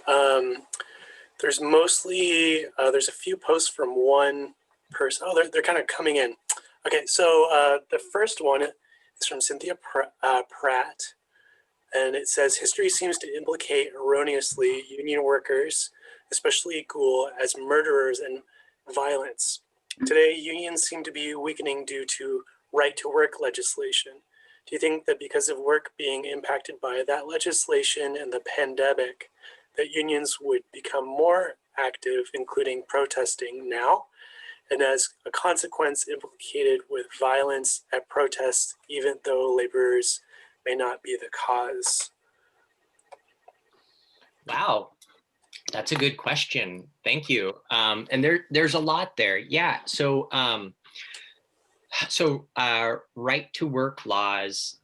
There's mostly, there's a few posts from one person. Oh, they're kind of coming in. Okay, so the first one is from Cynthia Pratt, and it says, history seems to implicate erroneously union workers, especially Gohl, as murderers and violence. Today, unions seem to be weakening due to right-to-work legislation. Do you think that because of work being impacted by that legislation and the pandemic, that unions would become more active, including protesting now, and as a consequence implicated with violence at protests, even though laborers may not be the cause? Wow, that's a good question. Thank you. And there's a lot there. Yeah. So right to work laws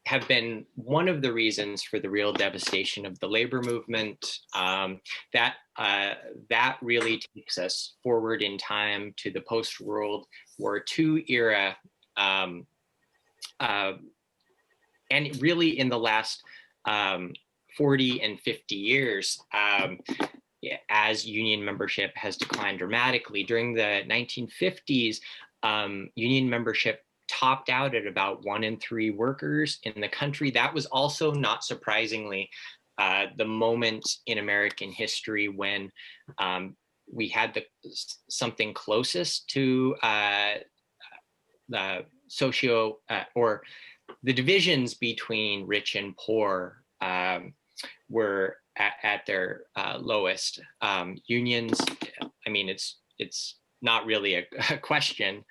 have been one of the reasons for the real devastation of the labor movement. That really takes us forward in time to the post-World War II era, and really in the last 40 and 50 years, as union membership has declined dramatically. During the 1950s, union membership topped out at about 1 in 3 workers in the country. That was also, not surprisingly, the moment in American history when we had something closest to the or the divisions between rich and poor were at their lowest. Unions, I mean, it's not really a question.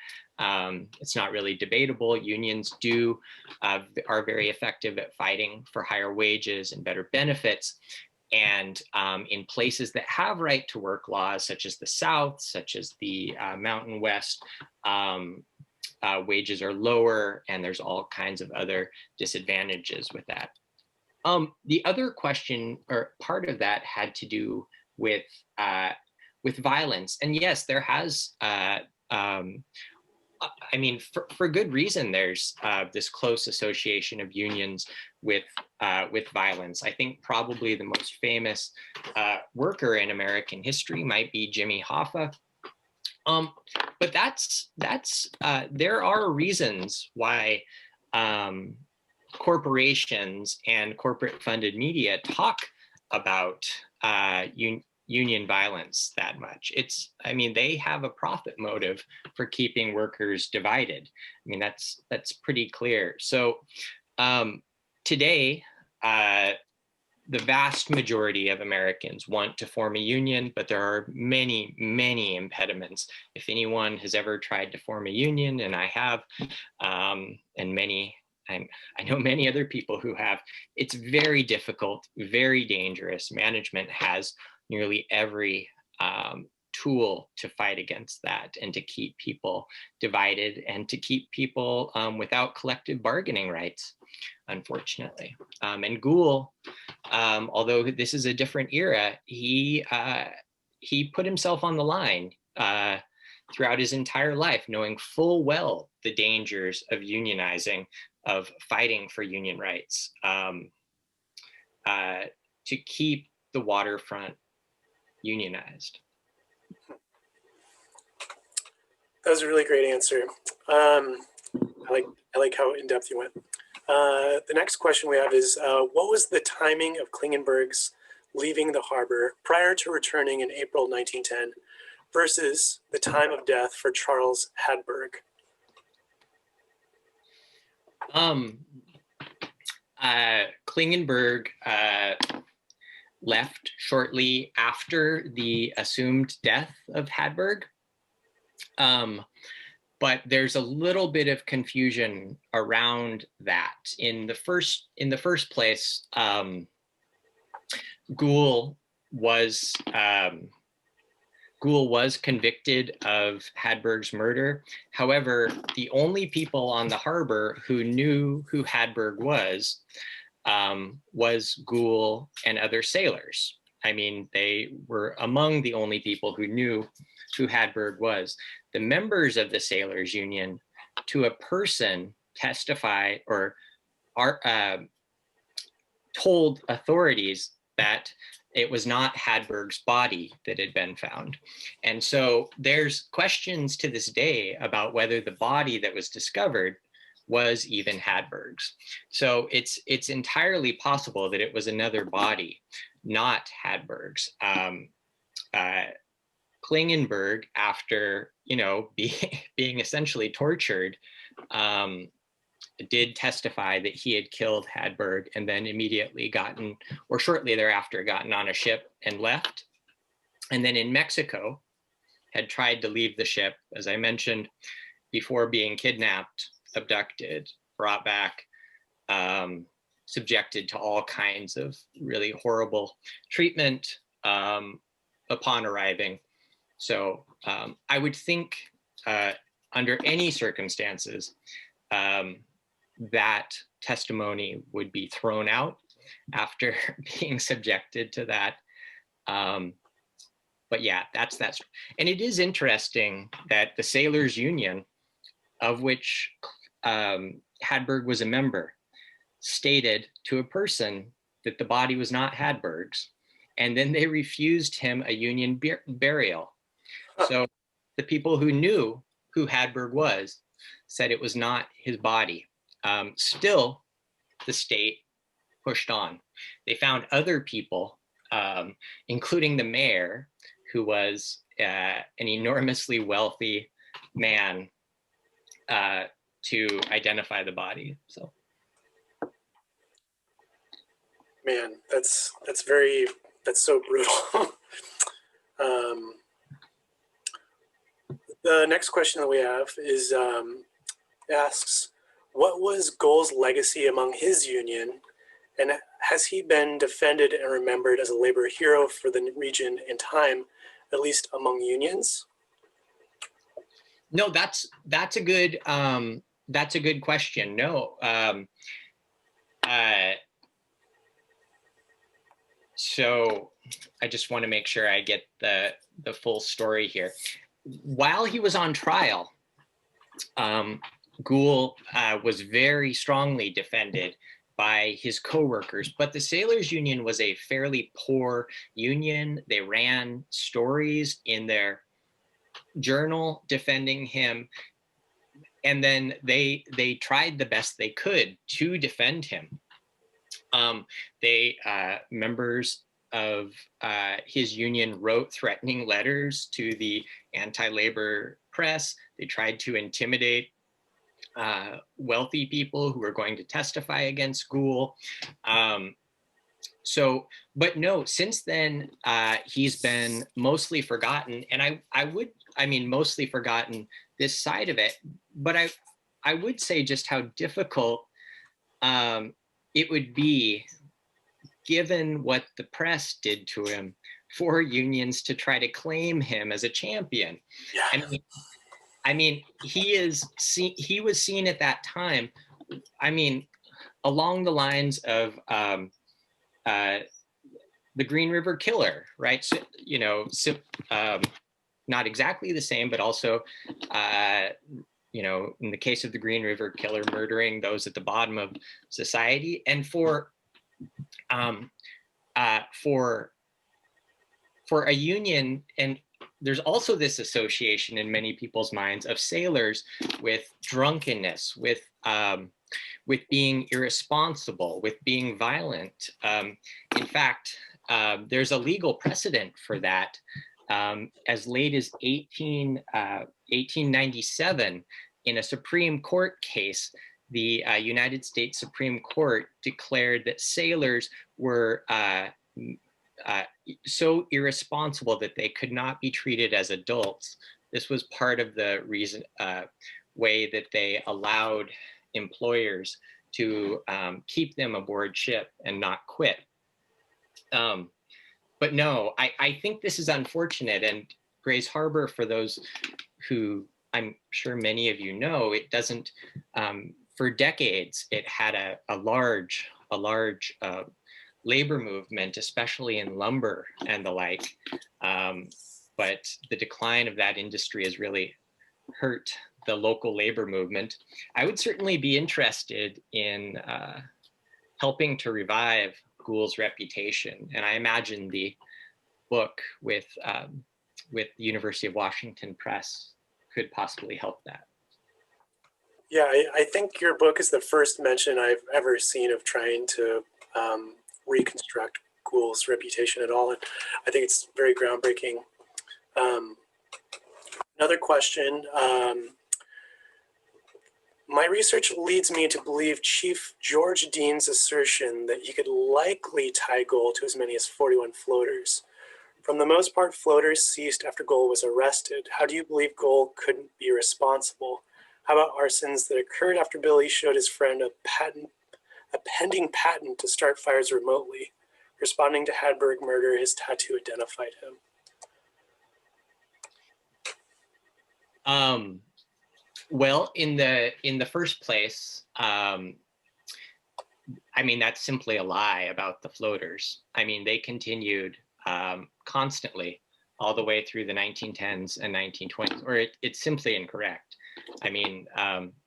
It's not really debatable. Unions are very effective at fighting for higher wages and better benefits. And in places that have right to work laws, such as the South, such as the Mountain West, wages are lower, and there's all kinds of other disadvantages with that. The other question, or part of that, had to do with violence. And yes, there has, I mean, for good reason, there's this close association of unions with violence. I think probably the most famous worker in American history might be Jimmy Hoffa. But there are reasons why corporations and corporate funded media talk about union violence that much. I mean, they have a profit motive for keeping workers divided. I mean, that's pretty clear. So today, the vast majority of Americans want to form a union, but there are many, many impediments. If anyone has ever tried to form a union, and I have, and I know many other people who have, it's very difficult, very dangerous. Management has nearly every tool to fight against that and to keep people divided and to keep people without collective bargaining rights, unfortunately. And Gohl, although this is a different era, he put himself on the line throughout his entire life, knowing full well the dangers of unionizing, of fighting for union rights, to keep the waterfront unionized. That was a really great answer. I like how in depth you went. The next question we have is, what was the timing of Klingenberg's leaving the harbor prior to returning in April 1910 versus the time of death for Charles Hadberg? Klingenberg left shortly after the assumed death of Hadberg. But there's a little bit of confusion around that. In the first place, Gohl was convicted of Hadberg's murder. However, the only people on the harbor who knew who Hadberg was Gohl and other sailors. I mean, they were among the only people who knew who Hadberg was. The members of the Sailors Union, to a person, testified or told authorities that it was not Hadberg's body that had been found. And so there's questions to this day about whether the body that was discovered was even Hadberg's. So it's entirely possible that it was another body, not Hadberg's. Klingenberg, after being essentially tortured, did testify that he had killed Hadberg and then immediately gotten, or shortly thereafter, gotten on a ship and left. And then in Mexico, had tried to leave the ship, as I mentioned, before being kidnapped, abducted, brought back, subjected to all kinds of really horrible treatment upon arriving. So I would think under any circumstances, that testimony would be thrown out after being subjected to that. But yeah, that's. And it is interesting that the Sailors Union, of which Hadberg was a member, stated to a person that the body was not Hadberg's, and then they refused him a Union burial. So the people who knew who Hadberg was said it was not his body. Still, the state pushed on. They found other people, including the mayor, who was an enormously wealthy man, to identify the body. So, man, that's so brutal. The next question that we have is asks, what was Gohl's legacy among his union, and has he been defended and remembered as a labor hero for the region in time, at least among unions? No, that's a good question. No, so I just want to make sure I get the full story here. While he was on trial, Gohl was very strongly defended by his co-workers, but the Sailors Union was a fairly poor union. They ran stories in their journal defending him, and then they tried the best they could to defend him. Members of his union wrote threatening letters to the anti-labor press. They tried to intimidate wealthy people who were going to testify against Gohl. But no, since then, he's been mostly forgotten. And I mean, mostly forgotten this side of it. But I would say just how difficult it would be, given what the press did to him, for unions to try to claim him as a champion. Yeah. I mean, he was seen at that time, I mean, along the lines of the Green River Killer, right? So, not exactly the same, but also, in the case of the Green River Killer, murdering those at the bottom of society. And for a union, and there's also this association in many people's minds of sailors with drunkenness, with being irresponsible, with being violent. In fact, there's a legal precedent for that. As late as 1897, in a Supreme Court case, the United States Supreme Court declared that sailors were so irresponsible that they could not be treated as adults. This was part of the reason, way that they allowed employers to keep them aboard ship and not quit. But no, I think this is unfortunate. And Grays Harbor, for those who I'm sure many of you know, it doesn't, for decades, it had a large labor movement, especially in lumber and the like. But the decline of that industry has really hurt the local labor movement. I would certainly be interested in helping to revive Gohl's reputation. And I imagine the book with the University of Washington Press could possibly help that. Yeah, I think your book is the first mention I've ever seen of trying to reconstruct Gohl's reputation at all. And I think it's very groundbreaking. Another question. My research leads me to believe Chief George Dean's assertion that he could likely tie Gohl to as many as 41 floaters. From the most part, floaters ceased after Gohl was arrested. How do you believe Gohl couldn't be responsible? How about arsons that occurred after Billy showed his friend a pending patent to start fires remotely? Responding to Hadberg murder, his tattoo identified him. Well, in the first place, I mean, that's simply a lie about the floaters. I mean, they continued constantly all the way through the 1910s and 1920s, or it's simply incorrect. I mean,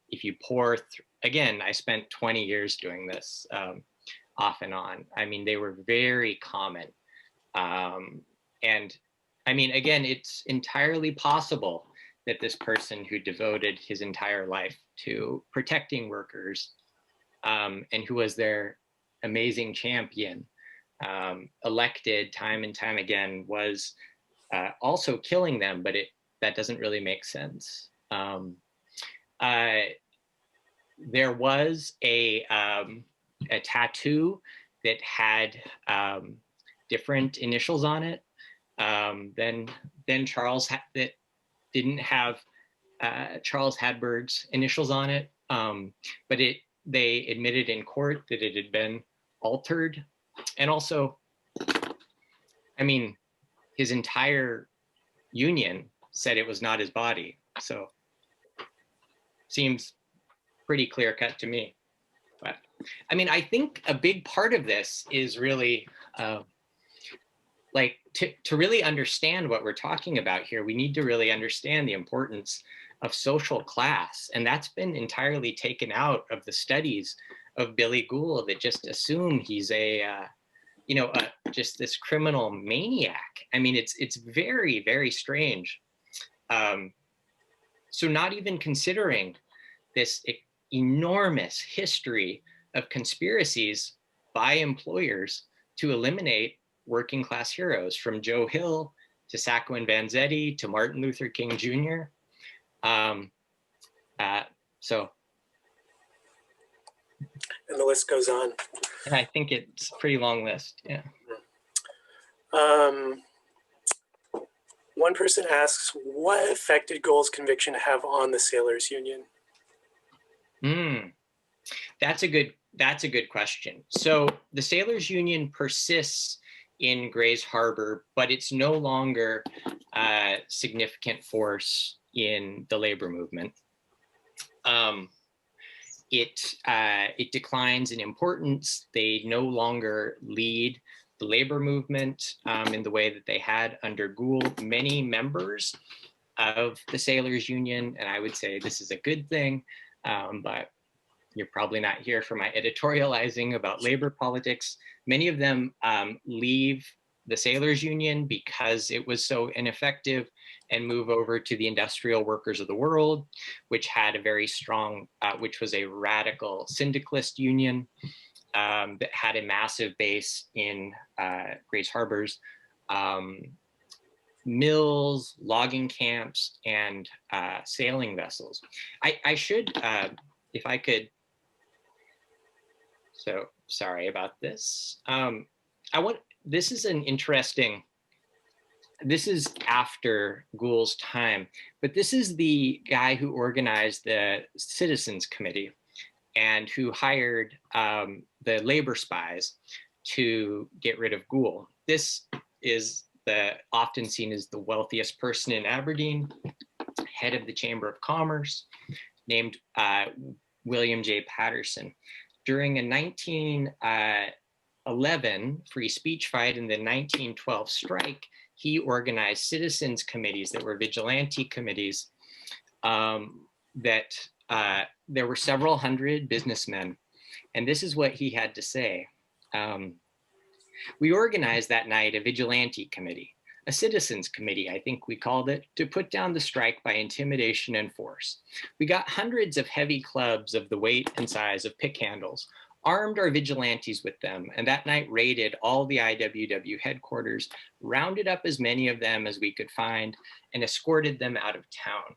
if you pour through, again, I spent 20 years doing this off and on. I mean, they were very common. And I mean, again, it's entirely possible that this person who devoted his entire life to protecting workers and who was their amazing champion, elected time and time again, was also killing them, but that doesn't really make sense. There was a tattoo that had different initials on it than Charles, that didn't have Charles Hadberg's initials on it, but they admitted in court that it had been altered. And also, I mean, his entire union said it was not his body. So seems pretty clear cut to me. But I mean, I think a big part of this is really like to really understand what we're talking about here, we need to really understand the importance of social class. And that's been entirely taken out of the studies of Billy Gohl that just assume he's just this criminal maniac. I mean, it's very, very strange. So not even considering this enormous history of conspiracies by employers to eliminate working class heroes, from Joe Hill to Sacco and Vanzetti to Martin Luther King Jr. So, and the list goes on. And I think it's a pretty long list. Yeah. One person asks, what effect did Gohl's conviction have on the Sailors Union? That's a good question. So the Sailors Union persists in Grays Harbor, but it's no longer a significant force in the labor movement. It declines in importance. They no longer lead the labor movement in the way that they had under Gohl. Many members of the Sailors Union, and I would say this is a good thing, but you're probably not here for my editorializing about labor politics. Many of them leave the Sailors Union because it was so ineffective and move over to the Industrial Workers of the World, which had a very strong, which was a radical syndicalist union that had a massive base in Grays Harbor's mills, logging camps, and sailing vessels. I should, if I could, so sorry about this. This is an interesting, this is after Gohl's time, but this is the guy who organized the Citizens Committee and who hired the labor spies to get rid of Gohl. This is often seen as the wealthiest person in Aberdeen, head of the Chamber of Commerce, named William J. Patterson. During a 1911 free speech fight and the 1912 strike, he organized citizens committees that were vigilante committees that there were several hundred businessmen. And this is what he had to say. We organized that night a vigilante committee, a citizens committee, I think we called it, to put down the strike by intimidation and force. We got hundreds of heavy clubs of the weight and size of pick handles, armed our vigilantes with them, and that night raided all the IWW headquarters, rounded up as many of them as we could find, and escorted them out of town.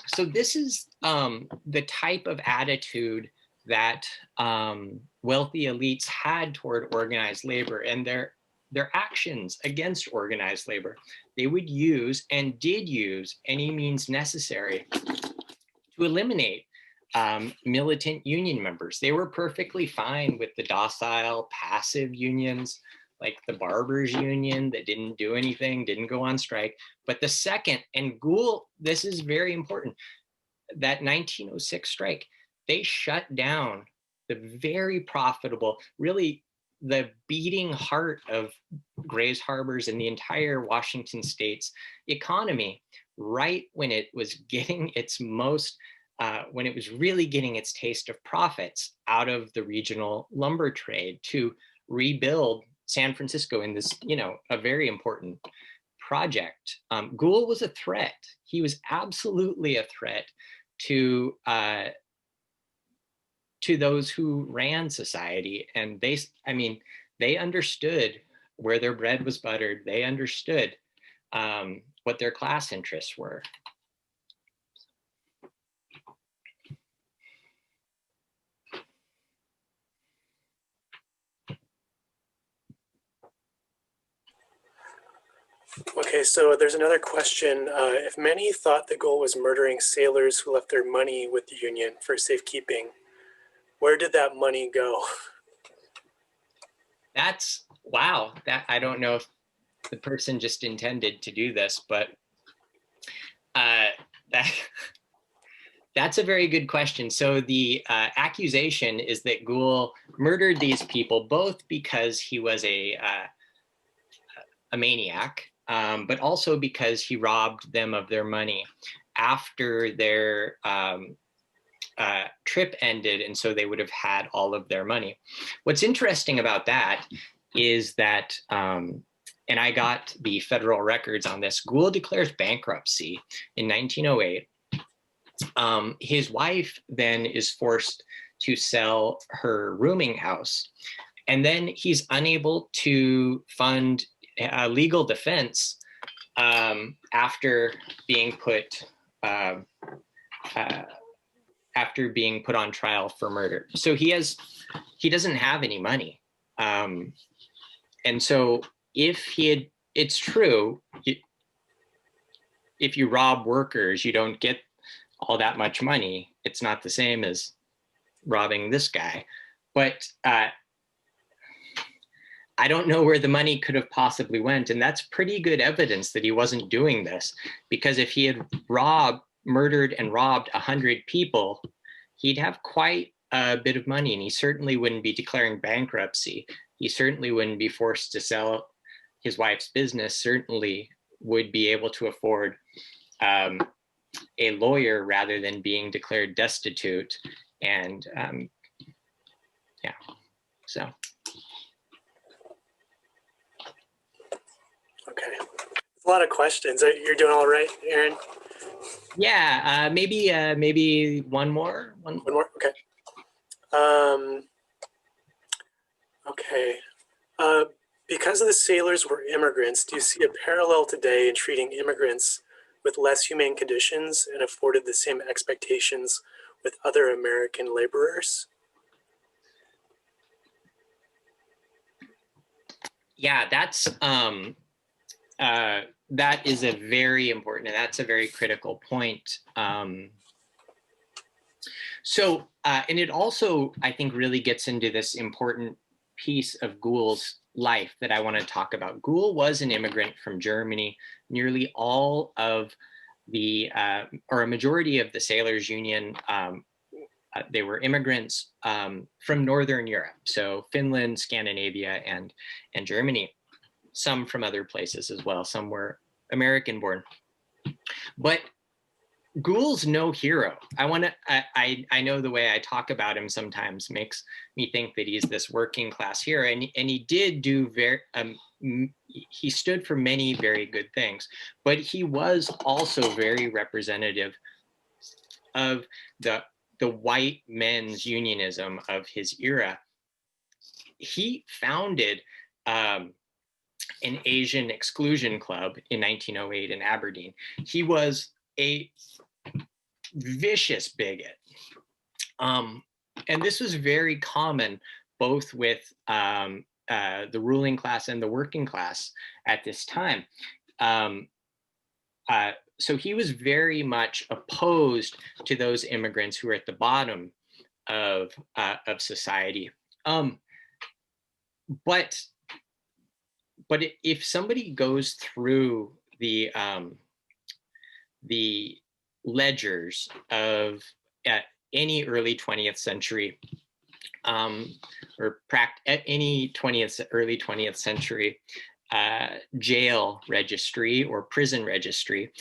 So this is the type of attitude that wealthy elites had toward organized labor, and their actions against organized labor. They would use and did use any means necessary to eliminate militant union members. They were perfectly fine with the docile, passive unions, like the barbers union that didn't do anything, didn't go on strike. But the second, and Gohl, this is very important, that 1906 strike, they shut down the very profitable, really the beating heart of Grays Harbor's and the entire Washington state's economy, right when it was getting its most, when it was really getting its taste of profits out of the regional lumber trade to rebuild San Francisco in this, a very important project. Gohl was a threat. He was absolutely a threat to those who ran society. And they understood where their bread was buttered. They understood what their class interests were. Okay, so there's another question. If many thought the Gohl was murdering sailors who left their money with the Union for safekeeping, where did that money go? That's, wow, that I don't know if the person just intended to do this, but that's a very good question. So the accusation is that Gohl murdered these people both because he was a maniac, but also because he robbed them of their money after their trip ended, and so they would have had all of their money. What's interesting about that is that, and I got the federal records on this, Gohl declares bankruptcy in 1908. His wife then is forced to sell her rooming house, and then he's unable to fund a legal defense after being put on trial for murder. So he doesn't have any money. And so it's true, if you rob workers, you don't get all that much money. It's not the same as robbing this guy. But I don't know where the money could have possibly went. And that's pretty good evidence that he wasn't doing this, because if he had murdered and robbed 100 people, he'd have quite a bit of money, and he certainly wouldn't be declaring bankruptcy. He certainly wouldn't be forced to sell his wife's business, certainly would be able to afford a lawyer rather than being declared destitute. And yeah, so. Okay, a lot of questions. You're doing all right, Aaron? Yeah, maybe one more. One more. Okay. Okay. Because the sailors were immigrants, do you see a parallel today in treating immigrants with less humane conditions and afforded the same expectations with other American laborers? Yeah, that is a very important, and that's a very critical point. And it also, I think, really gets into this important piece of Gohl's life that I want to talk about. Gohl was an immigrant from Germany. Nearly all of or a majority of the Sailors Union, they were immigrants from Northern Europe, so Finland, Scandinavia, and Germany. Some from other places as well. Some were American-born. But Ghoul's no hero. I know the way I talk about him sometimes makes me think that he's this working class hero, and he did do he stood for many very good things, but he was also very representative of the white men's unionism of his era. He founded an Asian exclusion club in 1908 in Aberdeen. He was a vicious bigot. And this was very common both with the ruling class and the working class at this time. So he was very much opposed to those immigrants who were at the bottom of society. But if somebody goes through the ledgers of any early 20th century any early 20th century jail registry or prison registry,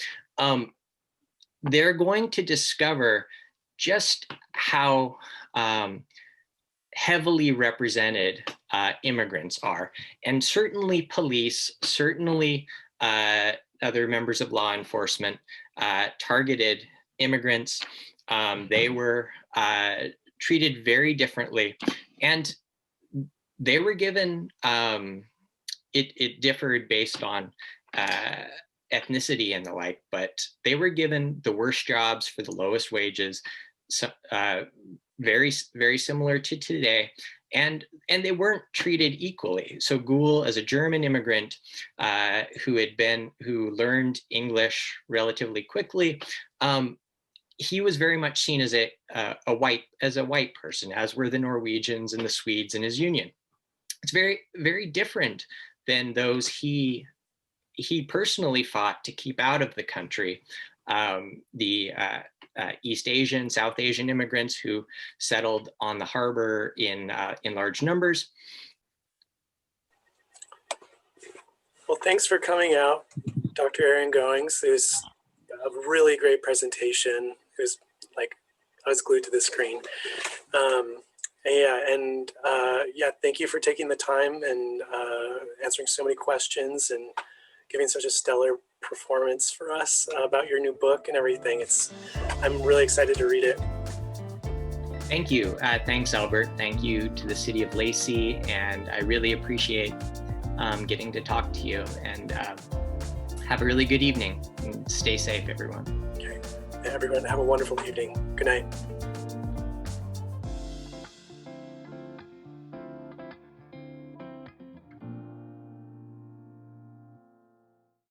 they're going to discover just how heavily represented immigrants are. And certainly police, certainly other members of law enforcement targeted immigrants. They were treated very differently, and they were given, it differed based on ethnicity and the like, but they were given the worst jobs for the lowest wages, so, very, very similar to today. And they weren't treated equally. So Ghoul, as a German immigrant who learned English relatively quickly, he was very much seen as a white person, as were the Norwegians and the Swedes in his union. It's very, very different than those he personally fought to keep out of the country. The East Asian, South Asian immigrants who settled on the harbor in large numbers. Well, thanks for coming out, Dr. Aaron Goings. It was a really great presentation. It was like I was glued to the screen. Thank you for taking the time and answering so many questions and giving such a stellar performance for us about your new book and everything. I'm really excited to read it. Thank you. Thanks, Albert. Thank you to the City of Lacey, and I really appreciate getting to talk to you, and have a really good evening, and stay safe, everyone. Okay. Everyone, have a wonderful evening. Good night.